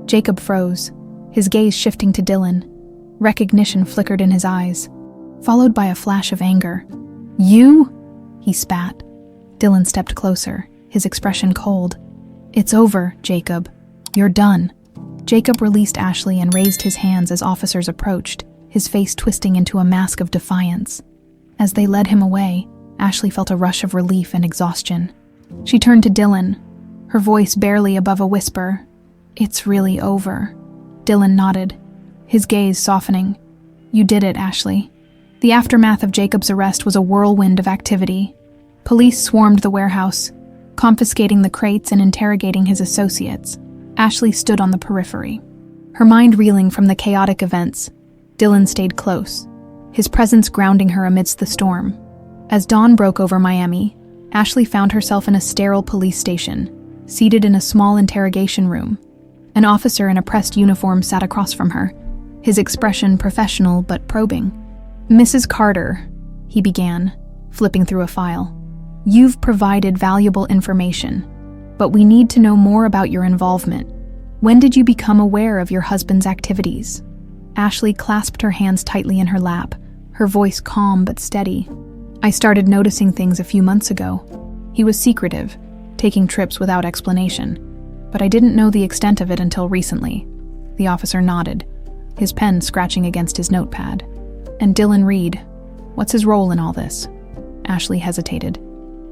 Jacob froze, his gaze shifting to Dylan. Recognition flickered in his eyes, followed by a flash of anger. "You?" he spat. Dylan stepped closer, his expression cold. "It's over, Jacob. You're done." Jacob released Ashley and raised his hands as officers approached, his face twisting into a mask of defiance. As they led him away, Ashley felt a rush of relief and exhaustion. She turned to Dylan, her voice barely above a whisper. "It's really over." Dylan nodded, his gaze softening. "You did it, Ashley." The aftermath of Jacob's arrest was a whirlwind of activity. Police swarmed the warehouse, confiscating the crates and interrogating his associates. Ashley stood on the periphery, her mind reeling from the chaotic events. Dylan stayed close, his presence grounding her amidst the storm. As dawn broke over Miami, Ashley found herself in a sterile police station, seated in a small interrogation room. An officer in a pressed uniform sat across from her, his expression professional but probing. "Mrs. Carter," he began, flipping through a file. "You've provided valuable information, but we need to know more about your involvement. When did you become aware of your husband's activities?" Ashley clasped her hands tightly in her lap, her voice calm but steady. "I started noticing things a few months ago. He was secretive, taking trips without explanation, but I didn't know the extent of it until recently." The officer nodded, his pen scratching against his notepad. "And Dylan Reed, what's his role in all this?" Ashley hesitated.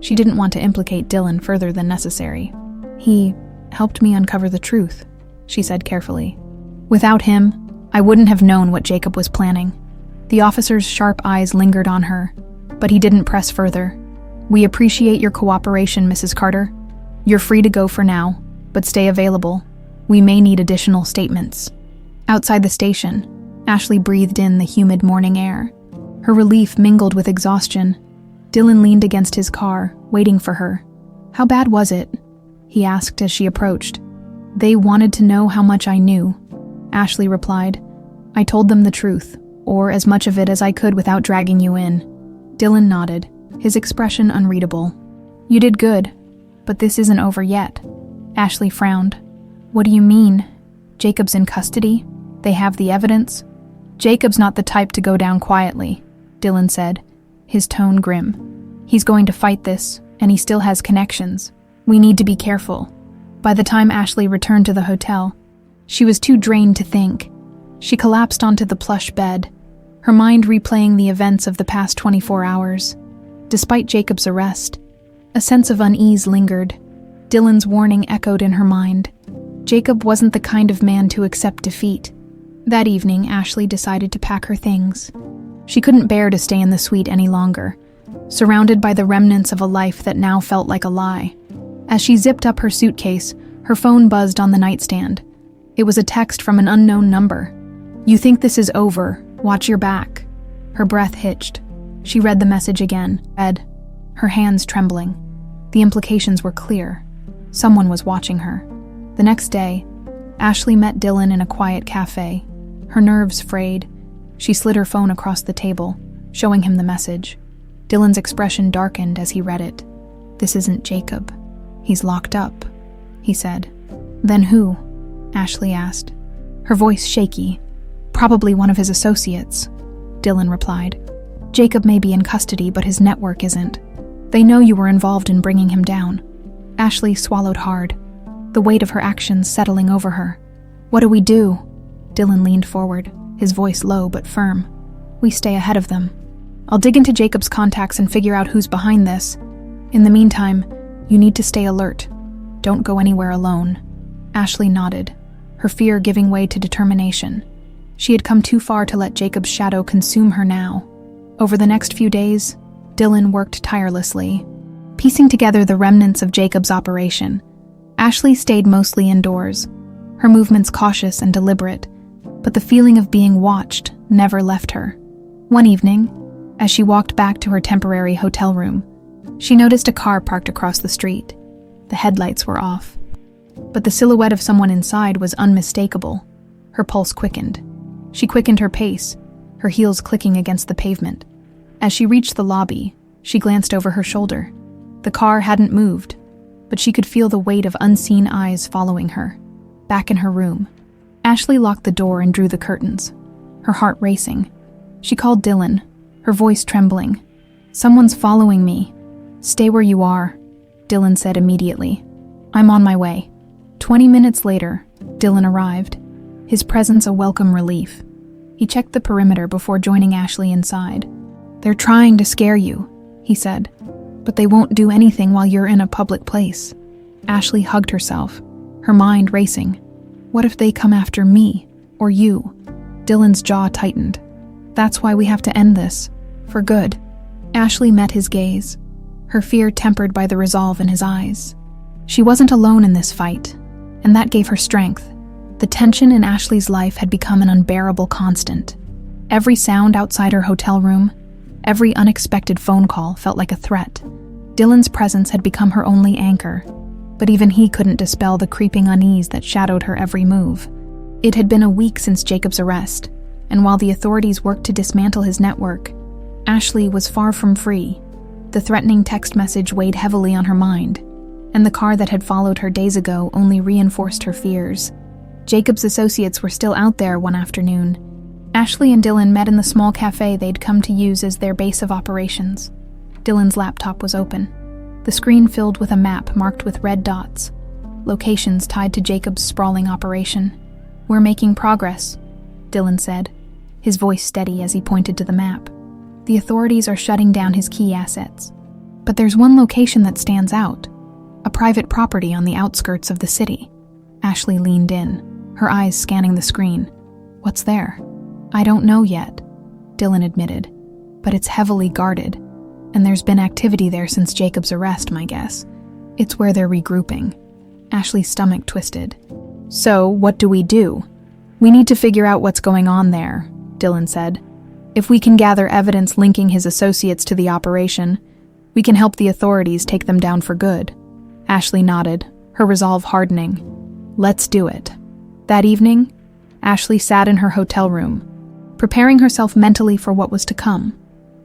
She didn't want to implicate Dylan further than necessary. "He helped me uncover the truth," she said carefully. "Without him, I wouldn't have known what Jacob was planning." The officer's sharp eyes lingered on her, but he didn't press further. "We appreciate your cooperation, Mrs. Carter. You're free to go for now, but stay available. We may need additional statements." Outside the station, Ashley breathed in the humid morning air. Her relief mingled with exhaustion. Dylan leaned against his car, waiting for her. "How bad was it?" he asked as she approached. "They wanted to know how much I knew," Ashley replied. "I told them the truth, or as much of it as I could without dragging you in." Dylan nodded, his expression unreadable. "You did good, but this isn't over yet." Ashley frowned. "What do you mean? Jacob's in custody? They have the evidence?" "Jacob's not the type to go down quietly," Dylan said, his tone grim. "He's going to fight this, and he still has connections. We need to be careful." By the time Ashley returned to the hotel, she was too drained to think. She collapsed onto the plush bed, her mind replaying the events of the past 24 hours. Despite Jacob's arrest, a sense of unease lingered. Dylan's warning echoed in her mind. Jacob wasn't the kind of man to accept defeat. That evening, Ashley decided to pack her things. She couldn't bear to stay in the suite any longer, surrounded by the remnants of a life that now felt like a lie. As she zipped up her suitcase, her phone buzzed on the nightstand. It was a text from an unknown number. "You think this is over. Watch your back." Her breath hitched. She read the message again, her hands trembling. The implications were clear. Someone was watching her. The next day, Ashley met Dylan in a quiet cafe. Her nerves frayed. She slid her phone across the table, showing him the message. Dylan's expression darkened as he read it. "This isn't Jacob. He's locked up," he said. "Then who?" Ashley asked, her voice shaky. "Probably one of his associates," Dylan replied. "Jacob may be in custody, but his network isn't. They know you were involved in bringing him down." Ashley swallowed hard, the weight of her actions settling over her. "What do we do?" Dylan leaned forward, his voice low but firm. "We stay ahead of them. I'll dig into Jacob's contacts and figure out who's behind this. In the meantime, you need to stay alert. Don't go anywhere alone." Ashley nodded, her fear giving way to determination. She had come too far to let Jacob's shadow consume her now. Over the next few days, Dylan worked tirelessly, piecing together the remnants of Jacob's operation. Ashley stayed mostly indoors, her movements cautious and deliberate, but the feeling of being watched never left her. One evening, as she walked back to her temporary hotel room, she noticed a car parked across the street. The headlights were off, but but the silhouette of someone inside was unmistakable. Her pulse quickened. She quickened her pace, her heels clicking against the pavement. As she reached the lobby, she glanced over her shoulder. The car hadn't moved, but she could feel the weight of unseen eyes following her. Back in her room, Ashley locked the door and drew the curtains, her heart racing. She called Dylan, her voice trembling. "Someone's following me." "Stay where you are," Dylan said immediately. "I'm on my way." 20 minutes later, Dylan arrived, his presence a welcome relief. He checked the perimeter before joining Ashley inside. "They're trying to scare you," he said, "but they won't do anything while you're in a public place." Ashley hugged herself, her mind racing. What if they come after me, or you? Dylan's jaw tightened. "That's why we have to end this, for good." Ashley met his gaze, her fear tempered by the resolve in his eyes. She wasn't alone in this fight, and that gave her strength. The tension in Ashley's life had become an unbearable constant. Every sound outside her hotel room, every unexpected phone call felt like a threat. Dylan's presence had become her only anchor, but even he couldn't dispel the creeping unease that shadowed her every move. It had been a week since Jacob's arrest, and while the authorities worked to dismantle his network, Ashley was far from free. The threatening text message weighed heavily on her mind, and the car that had followed her days ago only reinforced her fears. Jacob's associates were still out there one afternoon. Ashley and Dylan met in the small cafe they'd come to use as their base of operations. Dylan's laptop was open, the screen filled with a map marked with red dots, locations tied to Jacob's sprawling operation. "We're making progress," Dylan said, his voice steady as he pointed to the map. "The authorities are shutting down his key assets. But there's one location that stands out, a private property on the outskirts of the city." Ashley leaned in, her eyes scanning the screen. "What's there?" "I don't know yet," Dylan admitted, "but it's heavily guarded, and there's been activity there since Jacob's arrest, my guess. It's where they're regrouping." Ashley's stomach twisted. "So, what do we do?" "We need to figure out what's going on there," Dylan said. "If we can gather evidence linking his associates to the operation, we can help the authorities take them down for good." Ashley nodded, her resolve hardening. "Let's do it." That evening, Ashley sat in her hotel room, preparing herself mentally for what was to come.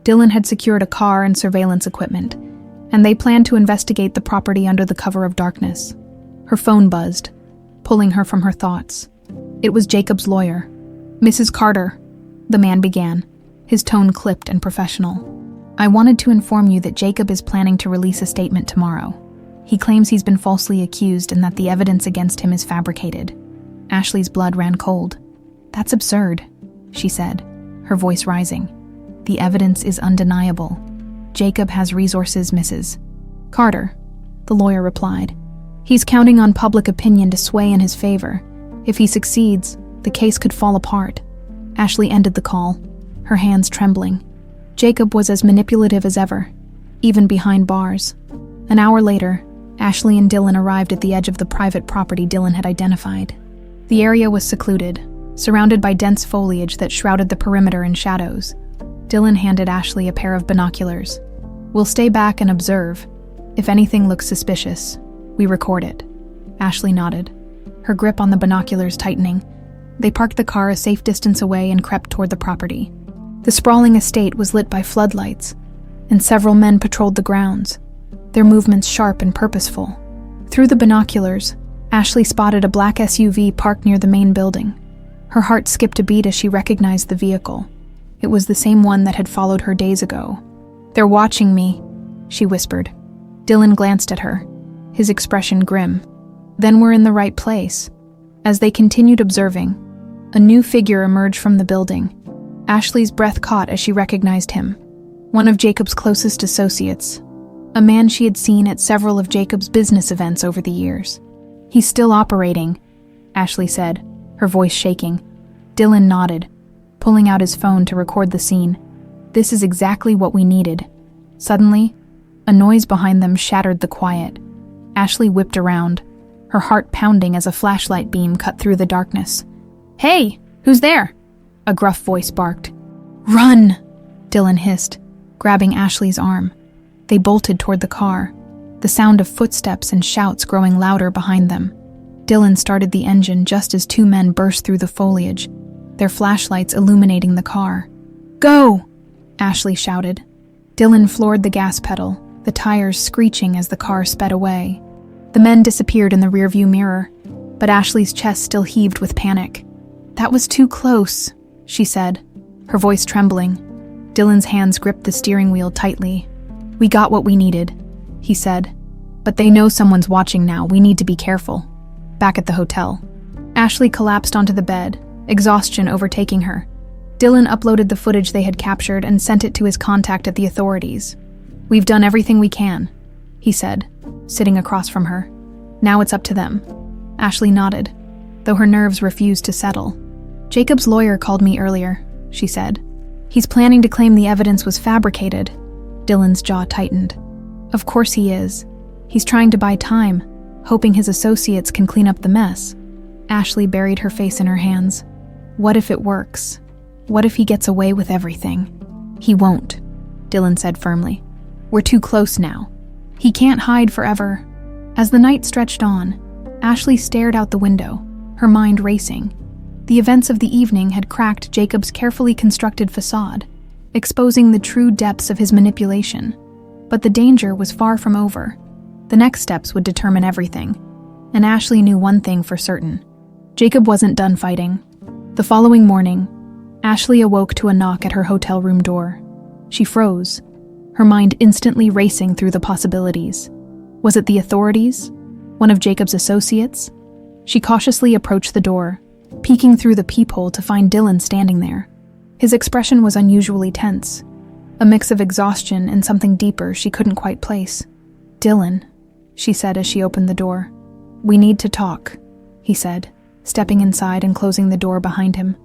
Dylan had secured a car and surveillance equipment, and they planned to investigate the property under the cover of darkness. Her phone buzzed, pulling her from her thoughts. It was Jacob's lawyer. "Mrs. Carter," the man began, his tone clipped and professional. "I wanted to inform you that Jacob is planning to release a statement tomorrow. He claims he's been falsely accused and that the evidence against him is fabricated." Ashley's blood ran cold. "That's absurd," she said, her voice rising. "The evidence is undeniable. Jacob has resources, Mrs. Carter," the lawyer replied. "He's counting on public opinion to sway in his favor. If he succeeds, the case could fall apart." Ashley ended the call, her hands trembling. Jacob was as manipulative as ever, even behind bars. An hour later, Ashley and Dylan arrived at the edge of the private property Dylan had identified. The area was secluded, surrounded by dense foliage that shrouded the perimeter in shadows. Dylan handed Ashley a pair of binoculars. "We'll stay back and observe. If anything looks suspicious, we record it." Ashley nodded, her grip on the binoculars tightening. They parked the car a safe distance away and crept toward the property. The sprawling estate was lit by floodlights, and several men patrolled the grounds, their movements sharp and purposeful. Through the binoculars, Ashley spotted a black SUV parked near the main building. Her heart skipped a beat as she recognized the vehicle. It was the same one that had followed her days ago. "They're watching me," she whispered. Dylan glanced at her, his expression grim. "Then we're in the right place." As they continued observing, a new figure emerged from the building. Ashley's breath caught as she recognized him. One of Jacob's closest associates, a man she had seen at several of Jacob's business events over the years. "He's still operating," Ashley said, her voice shaking. Dylan nodded, pulling out his phone to record the scene. "This is exactly what we needed." Suddenly, a noise behind them shattered the quiet. Ashley whipped around, her heart pounding as a flashlight beam cut through the darkness. "Hey, who's there?" a gruff voice barked. "Run!" Dylan hissed, grabbing Ashley's arm. They bolted toward the car, the sound of footsteps and shouts growing louder behind them. Dylan started the engine just as two men burst through the foliage, their flashlights illuminating the car. "Go!" Ashley shouted. Dylan floored the gas pedal, the tires screeching as the car sped away. The men disappeared in the rearview mirror, but Ashley's chest still heaved with panic. "That was too close," she said, her voice trembling. Dylan's hands gripped the steering wheel tightly. "We got what we needed," he said. "But they know someone's watching now. We need to be careful." Back at the hotel, Ashley collapsed onto the bed, exhaustion overtaking her. Dylan uploaded the footage they had captured and sent it to his contact at the authorities. "We've done everything we can," he said, sitting across from her. "Now it's up to them." Ashley nodded, though her nerves refused to settle. "Jacob's lawyer called me earlier," she said. "He's planning to claim the evidence was fabricated." Dylan's jaw tightened. "Of course he is. He's trying to buy time, hoping his associates can clean up the mess." Ashley buried her face in her hands. "What if it works? What if he gets away with everything?" "He won't," Dylan said firmly. "We're too close now. He can't hide forever." As the night stretched on, Ashley stared out the window, her mind racing. The events of the evening had cracked Jacob's carefully constructed facade, exposing the true depths of his manipulation. But the danger was far from over. The next steps would determine everything. And Ashley knew one thing for certain. Jacob wasn't done fighting. The following morning, Ashley awoke to a knock at her hotel room door. She froze, her mind instantly racing through the possibilities. Was it the authorities? One of Jacob's associates? She cautiously approached the door, peeking through the peephole to find Dylan standing there. His expression was unusually tense, a mix of exhaustion and something deeper she couldn't quite place. "Dylan," she said as she opened the door. "We need to talk," he said, stepping inside and closing the door behind him.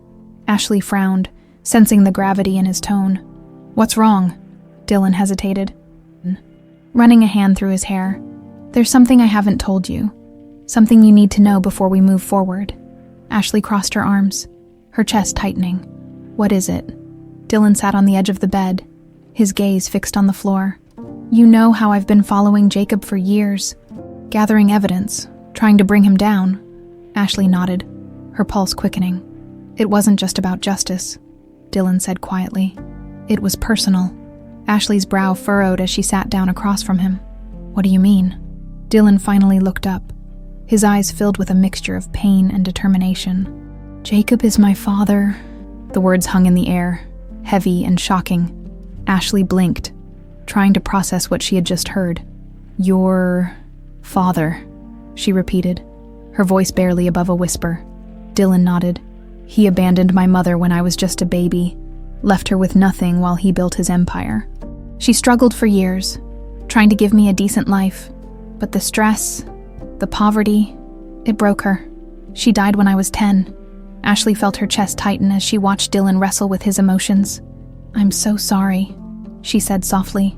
Ashley frowned, sensing the gravity in his tone. "What's wrong?" Dylan hesitated, running a hand through his hair. "There's something I haven't told you. Something you need to know before we move forward." Ashley crossed her arms, her chest tightening. "What is it?" Dylan sat on the edge of the bed, his gaze fixed on the floor. "You know how I've been following Jacob for years, gathering evidence, trying to bring him down." Ashley nodded, her pulse quickening. "It wasn't just about justice," Dylan said quietly. "It was personal." Ashley's brow furrowed as she sat down across from him. "What do you mean?" Dylan finally looked up, his eyes filled with a mixture of pain and determination. "Jacob is my father." The words hung in the air, heavy and shocking. Ashley blinked, trying to process what she had just heard. "Your father," she repeated, her voice barely above a whisper. Dylan nodded. "He abandoned my mother when I was just a baby, left her with nothing while he built his empire. She struggled for years, trying to give me a decent life, but the stress, the poverty, it broke her. She died when I was 10. Ashley felt her chest tighten as she watched Dylan wrestle with his emotions. "I'm so sorry," she said softly.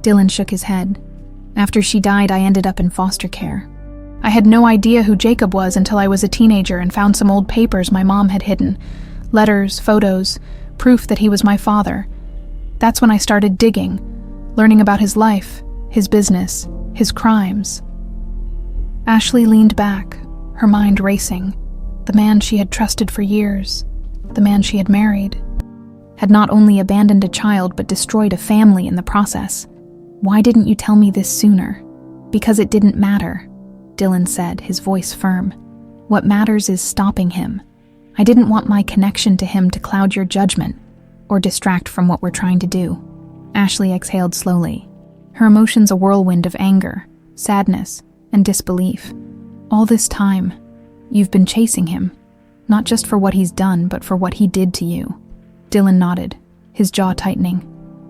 Dylan shook his head. "After she died, I ended up in foster care. I had no idea who Jacob was until I was a teenager and found some old papers my mom had hidden. Letters, photos, proof that he was my father. That's when I started digging, learning about his life, his business, his crimes." Ashley leaned back, her mind racing. The man she had trusted for years, the man she had married, had not only abandoned a child but destroyed a family in the process. "Why didn't you tell me this sooner?" "Because it didn't matter," Dylan said, his voice firm. "What matters is stopping him. I didn't want my connection to him to cloud your judgment or distract from what we're trying to do." Ashley exhaled slowly, her emotions a whirlwind of anger, sadness, and disbelief. "All this time, you've been chasing him, not just for what he's done, but for what he did to you." Dylan nodded, his jaw tightening.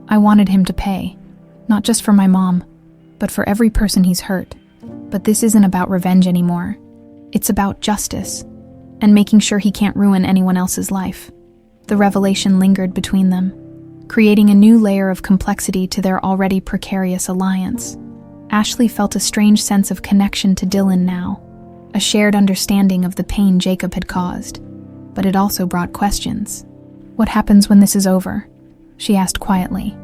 "I wanted him to pay, not just for my mom, but for every person he's hurt. But this isn't about revenge anymore. It's about justice, and making sure he can't ruin anyone else's life." The revelation lingered between them, creating a new layer of complexity to their already precarious alliance. Ashley felt a strange sense of connection to Dylan now, a shared understanding of the pain Jacob had caused. But it also brought questions. "What happens when this is over?" she asked quietly.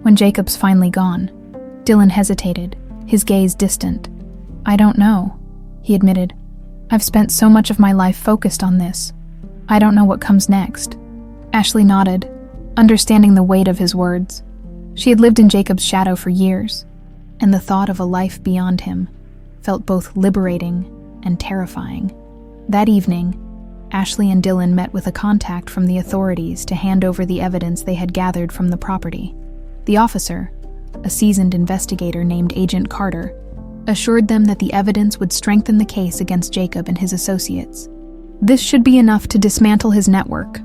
"When Jacob's finally gone?" Dylan hesitated, his gaze distant. "I don't know," he admitted. I've spent so much of my life focused on this. I don't know what comes next." Ashley nodded, understanding the weight of his words. She had lived in Jacob's shadow for years, and the thought of a life beyond him felt both liberating and terrifying. That evening, Ashley and Dylan met with a contact from the authorities to hand over the evidence they had gathered from the property. The officer, a seasoned investigator named Agent Carter, assured them that the evidence would strengthen the case against Jacob and his associates. "This should be enough to dismantle his network,"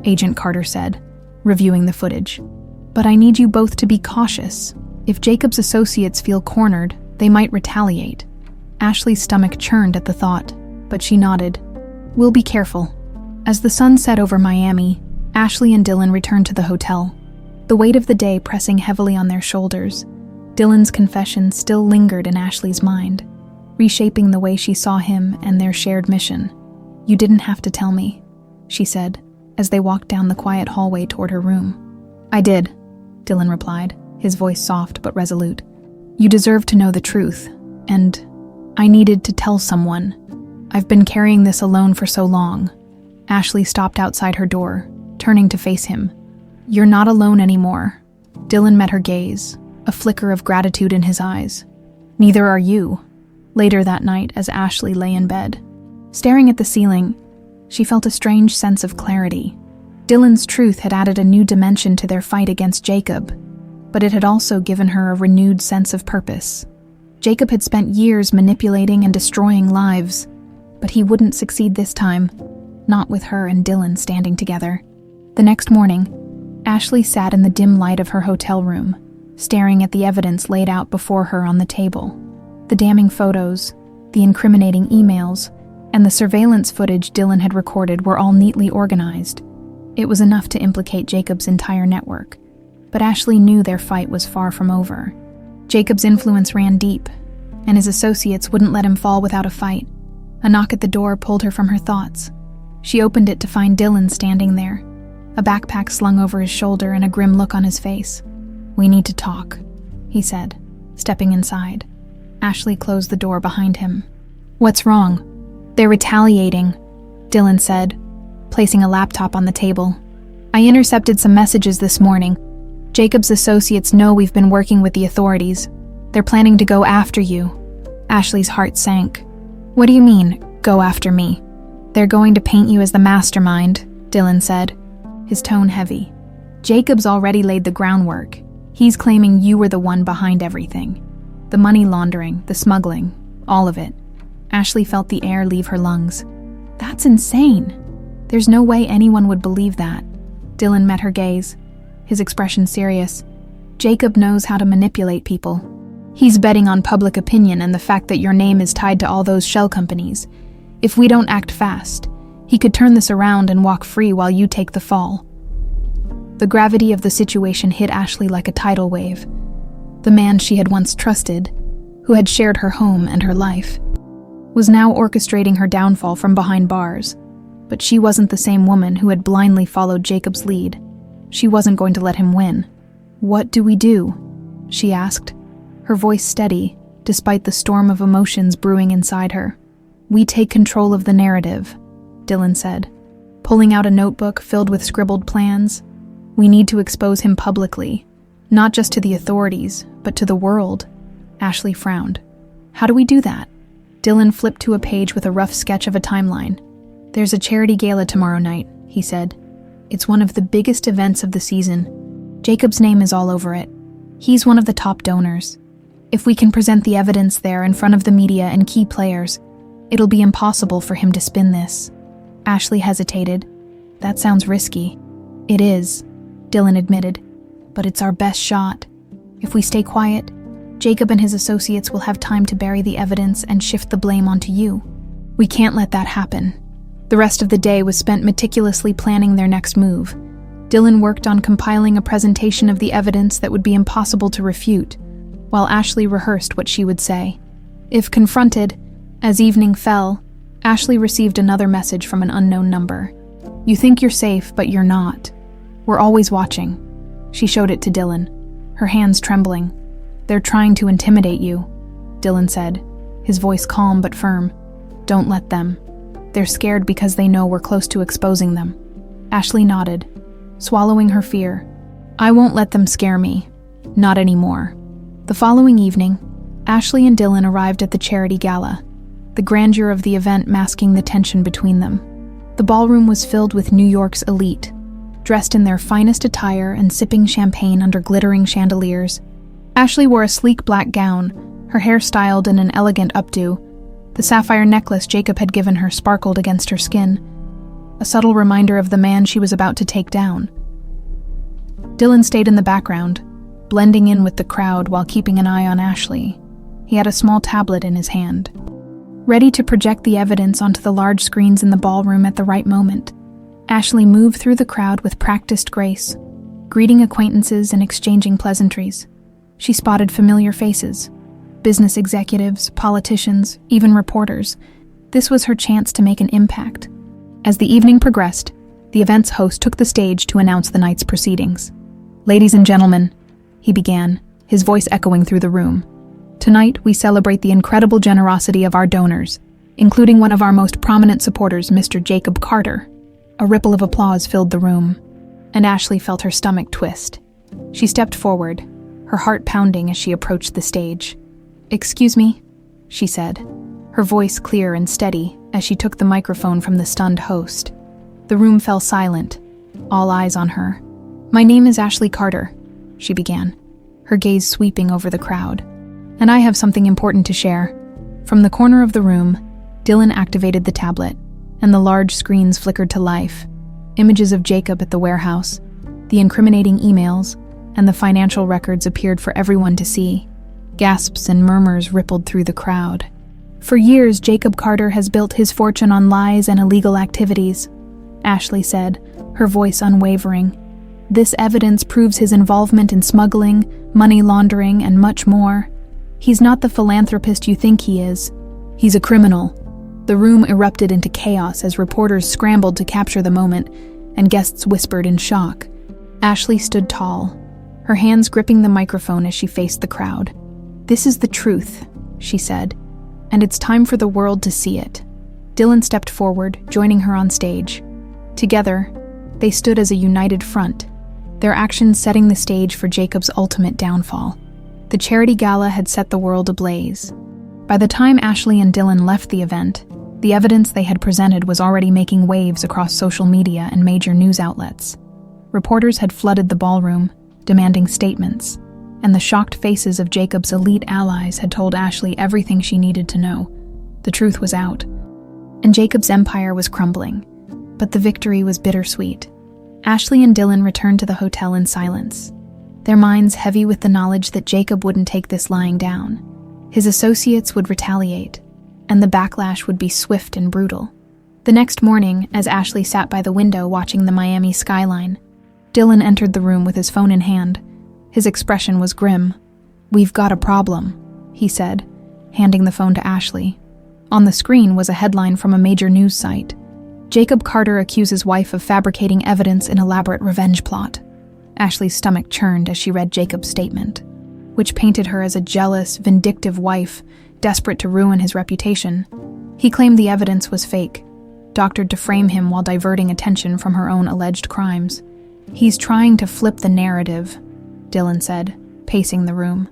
Agent Carter said, reviewing the footage. "But I need you both to be cautious. If Jacob's associates feel cornered, they might retaliate." Ashley's stomach churned at the thought, but she nodded. "We'll be careful." As the sun set over Miami, Ashley and Dylan returned to the hotel. The weight of the day pressing heavily on their shoulders, Dylan's confession still lingered in Ashley's mind, reshaping the way she saw him and their shared mission. "You didn't have to tell me," she said, as they walked down the quiet hallway toward her room. "I did," Dylan replied, his voice soft but resolute. "You deserve to know the truth, and I needed to tell someone. I've been carrying this alone for so long." Ashley stopped outside her door, turning to face him. "You're not alone anymore." Dylan met her gaze, a flicker of gratitude in his eyes. "Neither are you." Later that night, as Ashley lay in bed, staring at the ceiling, she felt a strange sense of clarity. Dylan's truth had added a new dimension to their fight against Jacob, but it had also given her a renewed sense of purpose. Jacob had spent years manipulating and destroying lives, but he wouldn't succeed this time, not with her and Dylan standing together. The next morning, Ashley sat in the dim light of her hotel room, staring at the evidence laid out before her on the table. The damning photos, the incriminating emails, and the surveillance footage Dylan had recorded were all neatly organized. It was enough to implicate Jacob's entire network, but Ashley knew their fight was far from over. Jacob's influence ran deep, and his associates wouldn't let him fall without a fight. A knock at the door pulled her from her thoughts. She opened it to find Dylan standing there, a backpack slung over his shoulder and a grim look on his face. "We need to talk," he said, stepping inside. Ashley closed the door behind him. "What's wrong?" "They're retaliating," Dylan said, placing a laptop on the table. "I intercepted some messages this morning. Jacob's associates know we've been working with the authorities. They're planning to go after you." Ashley's heart sank. "What do you mean, go after me?" "They're going to paint you as the mastermind," Dylan said, his tone heavy. "Jacob's already laid the groundwork. He's claiming you were the one behind everything. The money laundering, the smuggling, all of it." Ashley felt the air leave her lungs. "That's insane. There's no way anyone would believe that." Dylan met her gaze, his expression serious. "Jacob knows how to manipulate people. He's betting on public opinion and the fact that your name is tied to all those shell companies. If we don't act fast, he could turn this around and walk free while you take the fall." The gravity of the situation hit Ashley like a tidal wave. The man she had once trusted, who had shared her home and her life, was now orchestrating her downfall from behind bars. But she wasn't the same woman who had blindly followed Jacob's lead. She wasn't going to let him win. "What do we do?" she asked, her voice steady, despite the storm of emotions brewing inside her. "We take control of the narrative," Dylan said, pulling out a notebook filled with scribbled plans. "We need to expose him publicly, not just to the authorities, but to the world." Ashley frowned. "How do we do that?" Dylan flipped to a page with a rough sketch of a timeline. "There's a charity gala tomorrow night," he said. "It's one of the biggest events of the season. Jacob's name is all over it. He's one of the top donors. If we can present the evidence there in front of the media and key players, it'll be impossible for him to spin this." Ashley hesitated. "That sounds risky." "It is," Dylan admitted, "but it's our best shot. If we stay quiet, Jacob and his associates will have time to bury the evidence and shift the blame onto you. We can't let that happen." The rest of the day was spent meticulously planning their next move. Dylan worked on compiling a presentation of the evidence that would be impossible to refute, while Ashley rehearsed what she would say. If confronted, as evening fell, Ashley received another message from an unknown number. "You think you're safe, but you're not. We're always watching." She showed it to Dylan, her hands trembling. "They're trying to intimidate you," Dylan said, his voice calm but firm. Don't let them. They're scared because they know we're close to exposing them. Ashley nodded, swallowing her fear. I won't let them scare me. Not anymore. The following evening, Ashley and Dylan arrived at the charity gala, the grandeur of the event masking the tension between them. The ballroom was filled with New York's elite, dressed in their finest attire and sipping champagne under glittering chandeliers. Ashley wore a sleek black gown, her hair styled in an elegant updo. The sapphire necklace Jacob had given her sparkled against her skin, a subtle reminder of the man she was about to take down. Dylan stayed in the background, blending in with the crowd while keeping an eye on Ashley. He had a small tablet in his hand, ready to project the evidence onto the large screens in the ballroom at the right moment. Ashley moved through the crowd with practiced grace, greeting acquaintances and exchanging pleasantries. She spotted familiar faces, business executives, politicians, even reporters. This was her chance to make an impact. As the evening progressed, the event's host took the stage to announce the night's proceedings. Ladies and gentlemen, he began, his voice echoing through the room. Tonight, we celebrate the incredible generosity of our donors, including one of our most prominent supporters, Mr. Jacob Carter. A ripple of applause filled the room, and Ashley felt her stomach twist. She stepped forward, her heart pounding as she approached the stage. "Excuse me," she said, her voice clear and steady as she took the microphone from the stunned host. The room fell silent, all eyes on her. "My name is Ashley Carter," she began, her gaze sweeping over the crowd. "And I have something important to share." From the corner of the room, Dylan activated the tablet, and the large screens flickered to life. Images of Jacob at the warehouse, the incriminating emails, and the financial records appeared for everyone to see. Gasps and murmurs rippled through the crowd. "For years, Jacob Carter has built his fortune on lies and illegal activities," Ashley said, her voice unwavering. "This evidence proves his involvement in smuggling, money laundering, and much more. He's not the philanthropist you think he is. He's a criminal." The room erupted into chaos as reporters scrambled to capture the moment, and guests whispered in shock. Ashley stood tall, her hands gripping the microphone as she faced the crowd. "This is the truth," she said, "and it's time for the world to see it." Dylan stepped forward, joining her on stage. Together, they stood as a united front, their actions setting the stage for Jacob's ultimate downfall. The charity gala had set the world ablaze. By the time Ashley and Dylan left the event, the evidence they had presented was already making waves across social media and major news outlets. Reporters had flooded the ballroom, demanding statements, and the shocked faces of Jacob's elite allies had told Ashley everything she needed to know. The truth was out, and Jacob's empire was crumbling, but the victory was bittersweet. Ashley and Dylan returned to the hotel in silence, their minds heavy with the knowledge that Jacob wouldn't take this lying down. His associates would retaliate, and the backlash would be swift and brutal. The next morning, as Ashley sat by the window watching the Miami skyline, Dylan entered the room with his phone in hand. His expression was grim. "We've got a problem," he said, handing the phone to Ashley. On the screen was a headline from a major news site. "Jacob Carter accuses wife of fabricating evidence in elaborate revenge plot." Ashley's stomach churned as she read Jacob's statement, which painted her as a jealous, vindictive wife, desperate to ruin his reputation. He claimed the evidence was fake, doctored to frame him while diverting attention from her own alleged crimes. "He's trying to flip the narrative," Dylan said, pacing the room.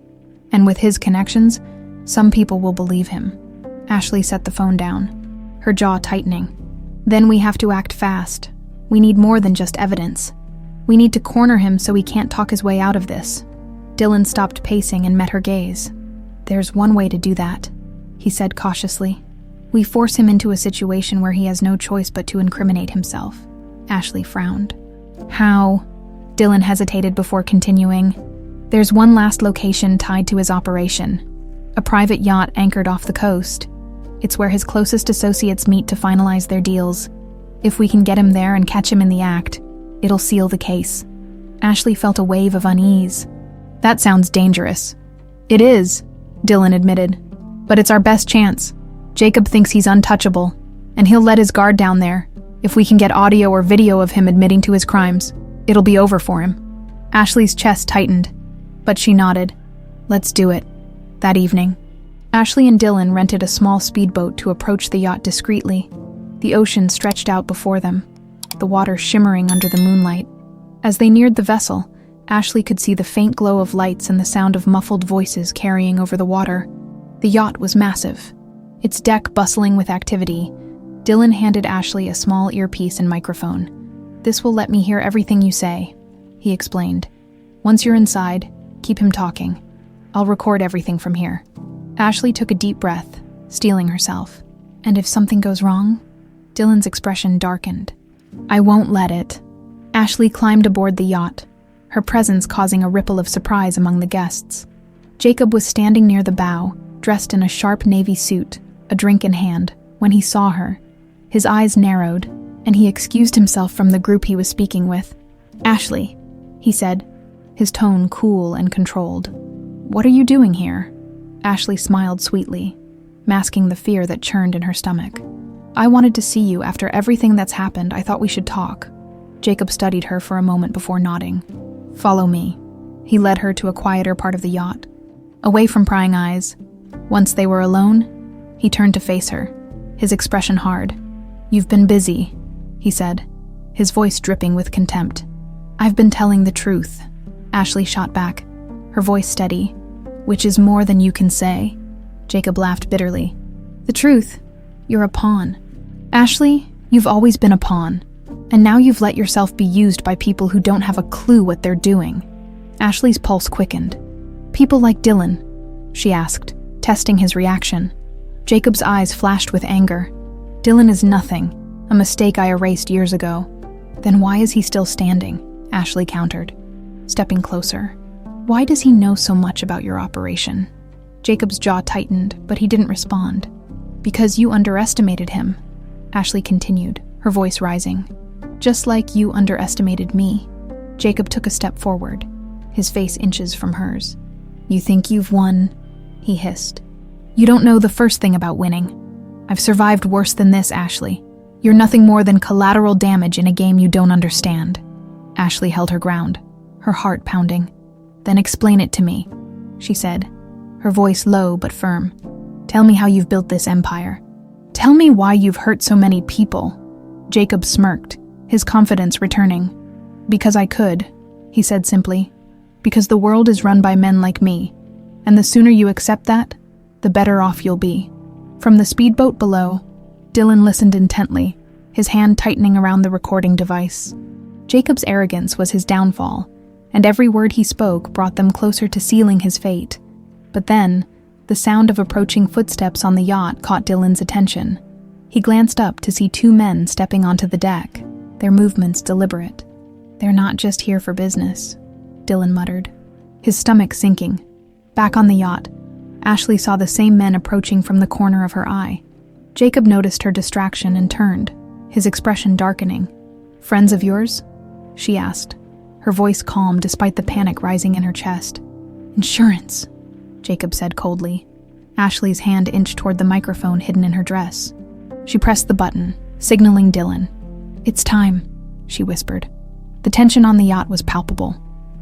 "And with his connections, some people will believe him." Ashley set the phone down, her jaw tightening. "Then we have to act fast. We need more than just evidence. We need to corner him so he can't talk his way out of this." Dylan stopped pacing and met her gaze. "There's one way to do that," he said cautiously. "We force him into a situation where he has no choice but to incriminate himself." Ashley frowned. "How?" Dylan hesitated before continuing. "There's one last location tied to his operation. A private yacht anchored off the coast. It's where his closest associates meet to finalize their deals. If we can get him there and catch him in the act, it'll seal the case." Ashley felt a wave of unease. "That sounds dangerous." "It is," Dylan admitted, "but it's our best chance. Jacob thinks he's untouchable, and he'll let his guard down there. If we can get audio or video of him admitting to his crimes, it'll be over for him." Ashley's chest tightened, but she nodded. "Let's do it." That evening, Ashley and Dylan rented a small speedboat to approach the yacht discreetly. The ocean stretched out before them, the water shimmering under the moonlight. As they neared the vessel, Ashley could see the faint glow of lights and the sound of muffled voices carrying over the water. The yacht was massive, its deck bustling with activity. Dylan handed Ashley a small earpiece and microphone. "This will let me hear everything you say," he explained. "Once you're inside, keep him talking. I'll record everything from here." Ashley took a deep breath, steeling herself. "And if something goes wrong?" Dylan's expression darkened. "I won't let it." Ashley climbed aboard the yacht, her presence causing a ripple of surprise among the guests. Jacob was standing near the bow, dressed in a sharp navy suit, a drink in hand. When he saw her, his eyes narrowed, and he excused himself from the group he was speaking with. "Ashley," he said, his tone cool and controlled. "What are you doing here?" Ashley smiled sweetly, masking the fear that churned in her stomach. "I wanted to see you after everything that's happened. I thought we should talk." Jacob studied her for a moment before nodding. "Follow me." He led her to a quieter part of the yacht, away from prying eyes. Once they were alone, he turned to face her, his expression hard. "You've been busy," he said, his voice dripping with contempt. "I've been telling the truth," Ashley shot back, her voice steady. "Which is more than you can say." Jacob laughed bitterly. "The truth? You're a pawn. Ashley, you've always been a pawn, and now you've let yourself be used by people who don't have a clue what they're doing." Ashley's pulse quickened. "People like Dylan?" she asked, testing his reaction. Jacob's eyes flashed with anger. "Dylan is nothing, a mistake I erased years ago." "Then why is he still standing?" Ashley countered, stepping closer. "Why does he know so much about your operation?" Jacob's jaw tightened, but he didn't respond. "Because you underestimated him," Ashley continued, her voice rising. "Just like you underestimated me." Jacob took a step forward, his face inches from hers. "You think you've won?" he hissed. "You don't know the first thing about winning. I've survived worse than this, Ashley. You're nothing more than collateral damage in a game you don't understand." Ashley held her ground, her heart pounding. "Then explain it to me," she said, her voice low but firm. "Tell me how you've built this empire. Tell me why you've hurt so many people." Jacob smirked, his confidence returning. "Because I could," he said simply. "Because the world is run by men like me, and the sooner you accept that, the better off you'll be." From the speedboat below, Dylan listened intently, his hand tightening around the recording device. Jacob's arrogance was his downfall, and every word he spoke brought them closer to sealing his fate. But then, the sound of approaching footsteps on the yacht caught Dylan's attention. He glanced up to see two men stepping onto the deck, their movements deliberate. "They're not just here for business," Dylan muttered, his stomach sinking. Back on the yacht, Ashley saw the same men approaching from the corner of her eye. Jacob noticed her distraction and turned, his expression darkening. "Friends of yours?" she asked, her voice calm despite the panic rising in her chest. "Insurance," Jacob said coldly. Ashley's hand inched toward the microphone hidden in her dress. She pressed the button, signaling Dylan. "It's time," she whispered. The tension on the yacht was palpable.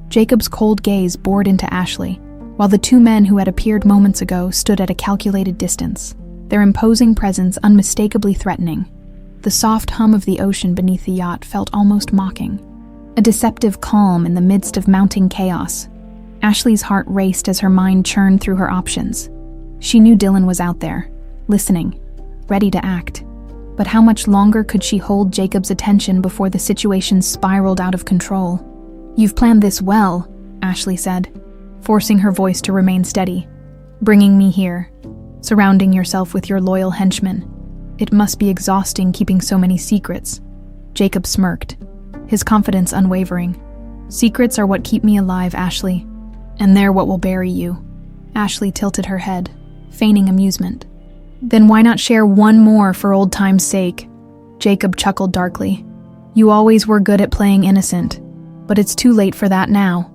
Jacob's cold gaze bored into Ashley, while the two men who had appeared moments ago stood at a calculated distance, their imposing presence unmistakably threatening. The soft hum of the ocean beneath the yacht felt almost mocking, a deceptive calm in the midst of mounting chaos. Ashley's heart raced as her mind churned through her options. She knew Dylan was out there, listening, ready to act. But how much longer could she hold Jacob's attention before the situation spiraled out of control? "You've planned this well," Ashley said, forcing her voice to remain steady. "Bringing me here, surrounding yourself with your loyal henchmen. It must be exhausting keeping so many secrets." Jacob smirked, his confidence unwavering. "Secrets are what keep me alive, Ashley, and they're what will bury you." Ashley tilted her head, feigning amusement. "Then why not share one more for old time's sake?" Jacob chuckled darkly. "You always were good at playing innocent, but it's too late for that now."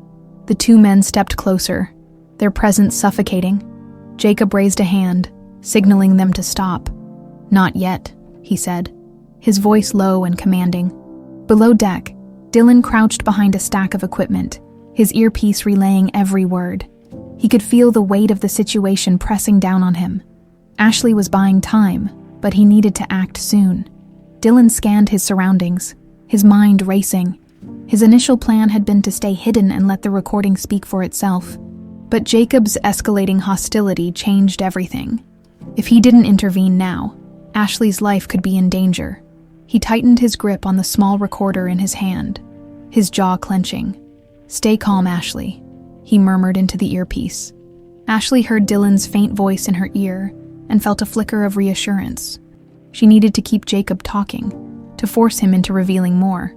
The two men stepped closer, their presence suffocating. Jacob raised a hand, signaling them to stop. "Not yet," he said, his voice low and commanding. Below deck, Dylan crouched behind a stack of equipment, his earpiece relaying every word. He could feel the weight of the situation pressing down on him. Ashley was buying time, but he needed to act soon. Dylan scanned his surroundings, his mind racing. His initial plan had been to stay hidden and let the recording speak for itself. But Jacob's escalating hostility changed everything. If he didn't intervene now, Ashley's life could be in danger. He tightened his grip on the small recorder in his hand, his jaw clenching. "Stay calm, Ashley," he murmured into the earpiece. Ashley heard Dylan's faint voice in her ear and felt a flicker of reassurance. She needed to keep Jacob talking, to force him into revealing more.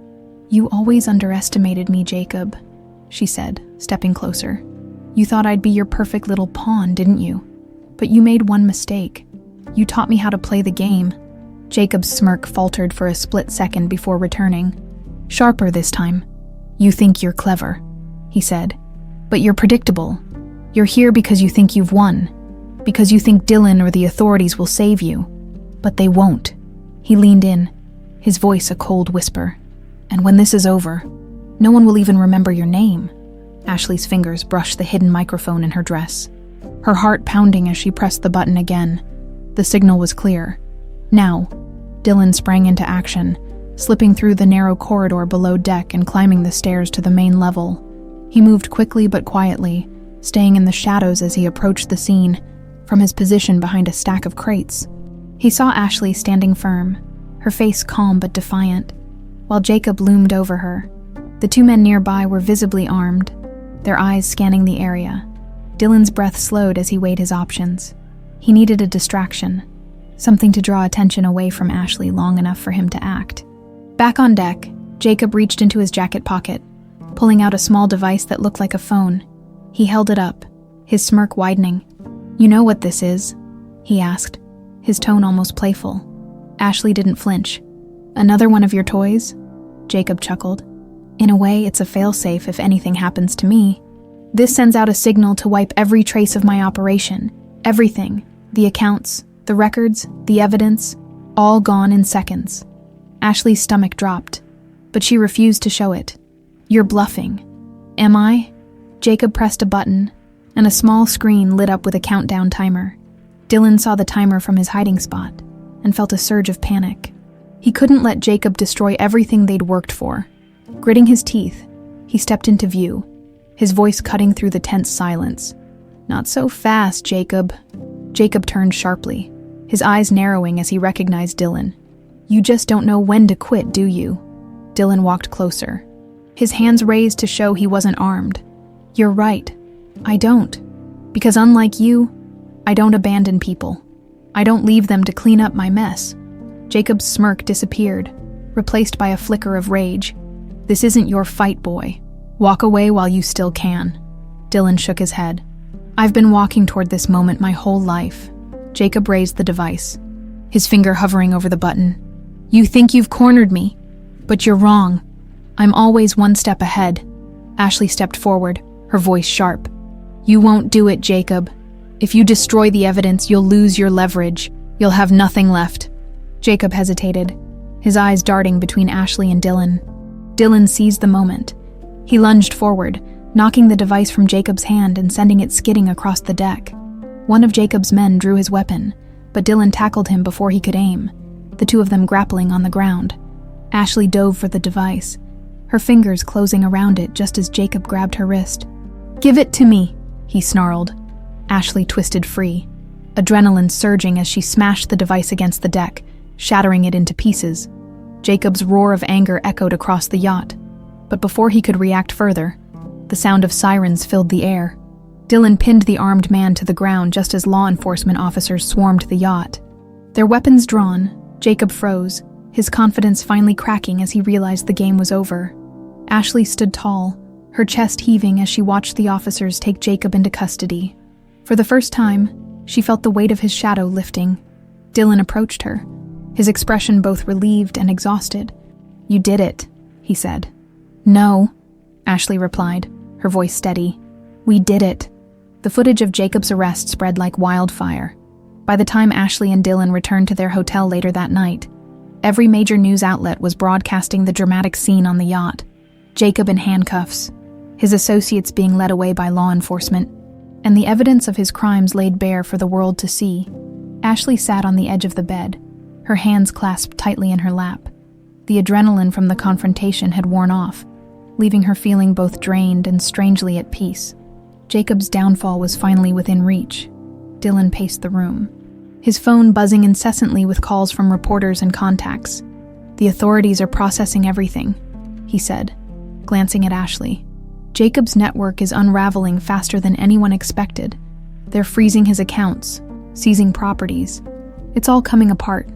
"You always underestimated me, Jacob," she said, stepping closer. "You thought I'd be your perfect little pawn, didn't you? But you made one mistake. You taught me how to play the game." Jacob's smirk faltered for a split second before returning. Sharper this time. "You think you're clever," he said. "But you're predictable. You're here because you think you've won. Because you think Dylan or the authorities will save you. But they won't." He leaned in, his voice a cold whisper. "And when this is over, no one will even remember your name." Ashley's fingers brushed the hidden microphone in her dress, her heart pounding as she pressed the button again. The signal was clear. Now, Dylan sprang into action, slipping through the narrow corridor below deck and climbing the stairs to the main level. He moved quickly but quietly, staying in the shadows as he approached the scene, from his position behind a stack of crates. He saw Ashley standing firm, her face calm but defiant, while Jacob loomed over her. The two men nearby were visibly armed, their eyes scanning the area. Dylan's breath slowed as he weighed his options. He needed a distraction, something to draw attention away from Ashley long enough for him to act. Back on deck, Jacob reached into his jacket pocket, pulling out a small device that looked like a phone. He held it up, his smirk widening. "You know what this is?" he asked, his tone almost playful. Ashley didn't flinch. "Another one of your toys?" Jacob chuckled. "In a way, it's a failsafe if anything happens to me. This sends out a signal to wipe every trace of my operation. Everything. The accounts, the records, the evidence, all gone in seconds." Ashley's stomach dropped, but she refused to show it. "You're bluffing." "Am I?" Jacob pressed a button, and a small screen lit up with a countdown timer. Dylan saw the timer from his hiding spot and felt a surge of panic. He couldn't let Jacob destroy everything they'd worked for. Gritting his teeth, he stepped into view, his voice cutting through the tense silence. "Not so fast, Jacob." Jacob turned sharply, his eyes narrowing as he recognized Dylan. "You just don't know when to quit, do you?" Dylan walked closer, his hands raised to show he wasn't armed. "You're right. I don't. Because unlike you, I don't abandon people. I don't leave them to clean up my mess." Jacob's smirk disappeared, replaced by a flicker of rage. "This isn't your fight, boy. Walk away while you still can." Dylan shook his head. "I've been walking toward this moment my whole life." Jacob raised the device, his finger hovering over the button. "You think you've cornered me, but you're wrong. I'm always one step ahead." Ashley stepped forward, her voice sharp. "You won't do it, Jacob. If you destroy the evidence, you'll lose your leverage. You'll have nothing left." Jacob hesitated, his eyes darting between Ashley and Dylan. Dylan seized the moment. He lunged forward, knocking the device from Jacob's hand and sending it skidding across the deck. One of Jacob's men drew his weapon, but Dylan tackled him before he could aim, the two of them grappling on the ground. Ashley dove for the device, her fingers closing around it just as Jacob grabbed her wrist. "Give it to me," he snarled. Ashley twisted free, adrenaline surging as she smashed the device against the deck, shattering it into pieces. Jacob's roar of anger echoed across the yacht, but before he could react further, the sound of sirens filled the air. Dylan pinned the armed man to the ground just as law enforcement officers swarmed the yacht. Their weapons drawn, Jacob froze, his confidence finally cracking as he realized the game was over. Ashley stood tall, her chest heaving as she watched the officers take Jacob into custody. For the first time, she felt the weight of his shadow lifting. Dylan approached her, his expression both relieved and exhausted. "You did it," he said. "No," Ashley replied, her voice steady. "We did it." The footage of Jacob's arrest spread like wildfire. By the time Ashley and Dylan returned to their hotel later that night, every major news outlet was broadcasting the dramatic scene on the yacht. Jacob in handcuffs, his associates being led away by law enforcement. and the evidence of his crimes laid bare for the world to see. Ashley sat on the edge of the bed, her hands clasped tightly in her lap. The adrenaline from the confrontation had worn off, leaving her feeling both drained and strangely at peace. Jacob's downfall was finally within reach. Dylan paced the room, his phone buzzing incessantly with calls from reporters and contacts. "The authorities are processing everything," he said, glancing at Ashley. "Jacob's network is unraveling faster than anyone expected. They're freezing his accounts, seizing properties. It's all coming apart."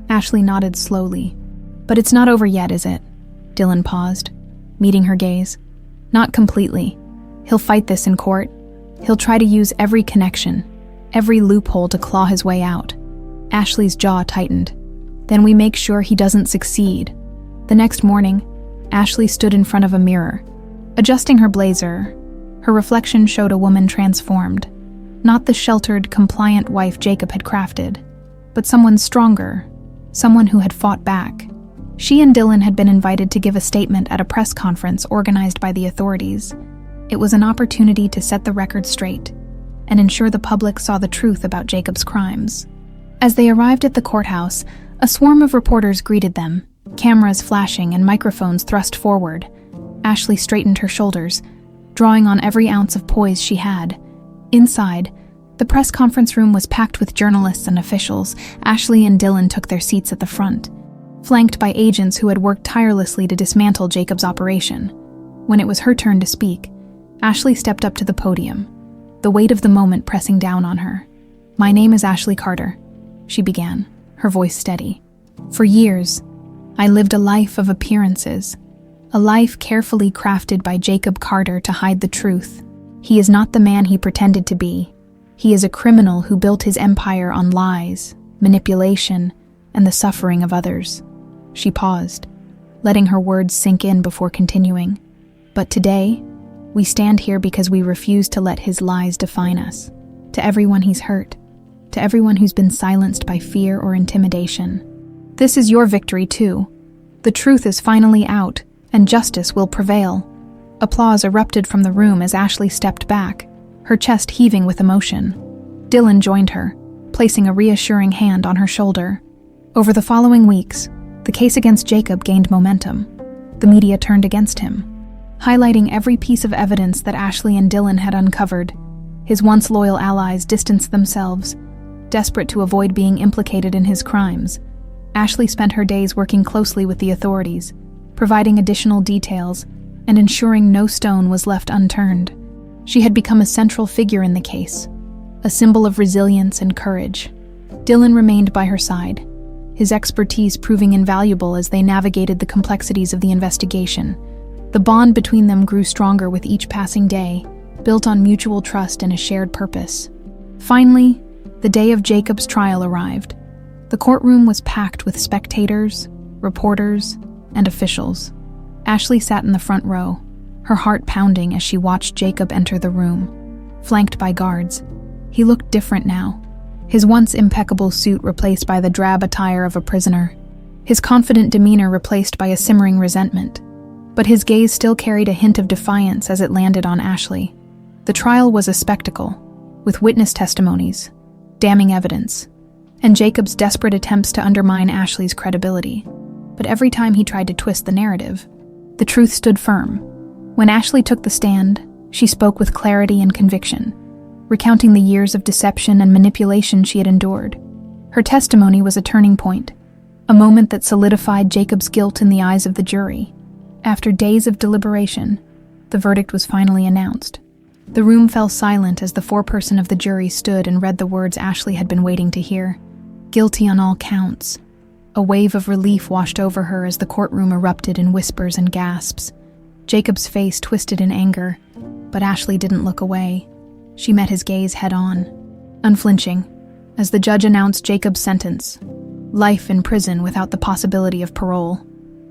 Ashley nodded slowly. "But it's not over yet, is it?" Dylan paused, meeting her gaze. "Not completely. He'll fight this in court. He'll try to use every connection, every loophole to claw his way out." Ashley's jaw tightened. "Then we make sure he doesn't succeed." The next morning, Ashley stood in front of a mirror. Adjusting her blazer, her reflection showed a woman transformed. Not the sheltered, compliant wife Jacob had crafted, but someone stronger, someone who had fought back. She and Dylan had been invited to give a statement at a press conference organized by the authorities. It was an opportunity to set the record straight and ensure the public saw the truth about Jacob's crimes. As they arrived at the courthouse, a swarm of reporters greeted them, cameras flashing and microphones thrust forward. Ashley straightened her shoulders, drawing on every ounce of poise she had. Inside, the press conference room was packed with journalists and officials. Ashley and Dylan took their seats at the front, flanked by agents who had worked tirelessly to dismantle Jacob's operation. When it was her turn to speak, Ashley stepped up to the podium, the weight of the moment pressing down on her. "My name is Ashley Carter," she began, her voice steady. "For years, I lived a life of appearances, a life carefully crafted by Jacob Carter to hide the truth. He is not the man he pretended to be. He is a criminal who built his empire on lies, manipulation, and the suffering of others." She paused, letting her words sink in before continuing. "But today, we stand here because we refuse to let his lies define us. To everyone he's hurt, to everyone who's been silenced by fear or intimidation. This is your victory too. The truth is finally out, and justice will prevail." Applause erupted from the room as Ashley stepped back, her chest heaving with emotion. Dylan joined her, placing a reassuring hand on her shoulder. Over the following weeks, the case against Jacob gained momentum. The media turned against him, highlighting every piece of evidence that Ashley and Dylan had uncovered. His once loyal allies distanced themselves, desperate to avoid being implicated in his crimes. Ashley spent her days working closely with the authorities, providing additional details and ensuring no stone was left unturned. She had become a central figure in the case, a symbol of resilience and courage. Dylan remained by her side, his expertise proving invaluable as they navigated the complexities of the investigation. The bond between them grew stronger with each passing day, built on mutual trust and a shared purpose. Finally, the day of Jacob's trial arrived. The courtroom was packed with spectators, reporters, and officials. Ashley sat in the front row, her heart pounding as she watched Jacob enter the room, flanked by guards. He looked different now, his once impeccable suit replaced by the drab attire of a prisoner, his confident demeanor replaced by a simmering resentment. But his gaze still carried a hint of defiance as it landed on Ashley. The trial was a spectacle, with witness testimonies, damning evidence, and Jacob's desperate attempts to undermine Ashley's credibility. But every time he tried to twist the narrative, the truth stood firm. When Ashley took the stand, she spoke with clarity and conviction, recounting the years of deception and manipulation she had endured. Her testimony was a turning point, a moment that solidified Jacob's guilt in the eyes of the jury. After days of deliberation, the verdict was finally announced. The room fell silent as the foreperson of the jury stood and read the words Ashley had been waiting to hear. Guilty on all counts. A wave of relief washed over her as the courtroom erupted in whispers and gasps. Jacob's face twisted in anger, but Ashley didn't look away. She met his gaze head-on, unflinching, as the judge announced Jacob's sentence, life in prison without the possibility of parole.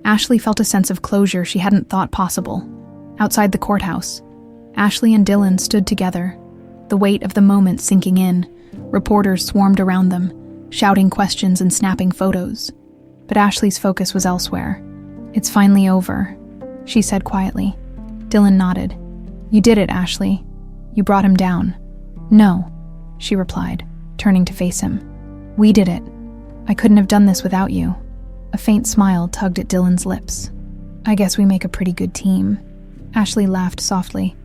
Ashley felt a sense of closure she hadn't thought possible. Outside the courthouse, Ashley and Dylan stood together, the weight of the moment sinking in. Reporters swarmed around them, shouting questions and snapping photos. But Ashley's focus was elsewhere. "It's finally over," she said quietly. Dylan nodded. "You did it, Ashley. You brought him down." "No," she replied, turning to face him. "We did it. I couldn't have done this without you." A faint smile tugged at Dylan's lips. "I guess we make a pretty good team." Ashley laughed softly.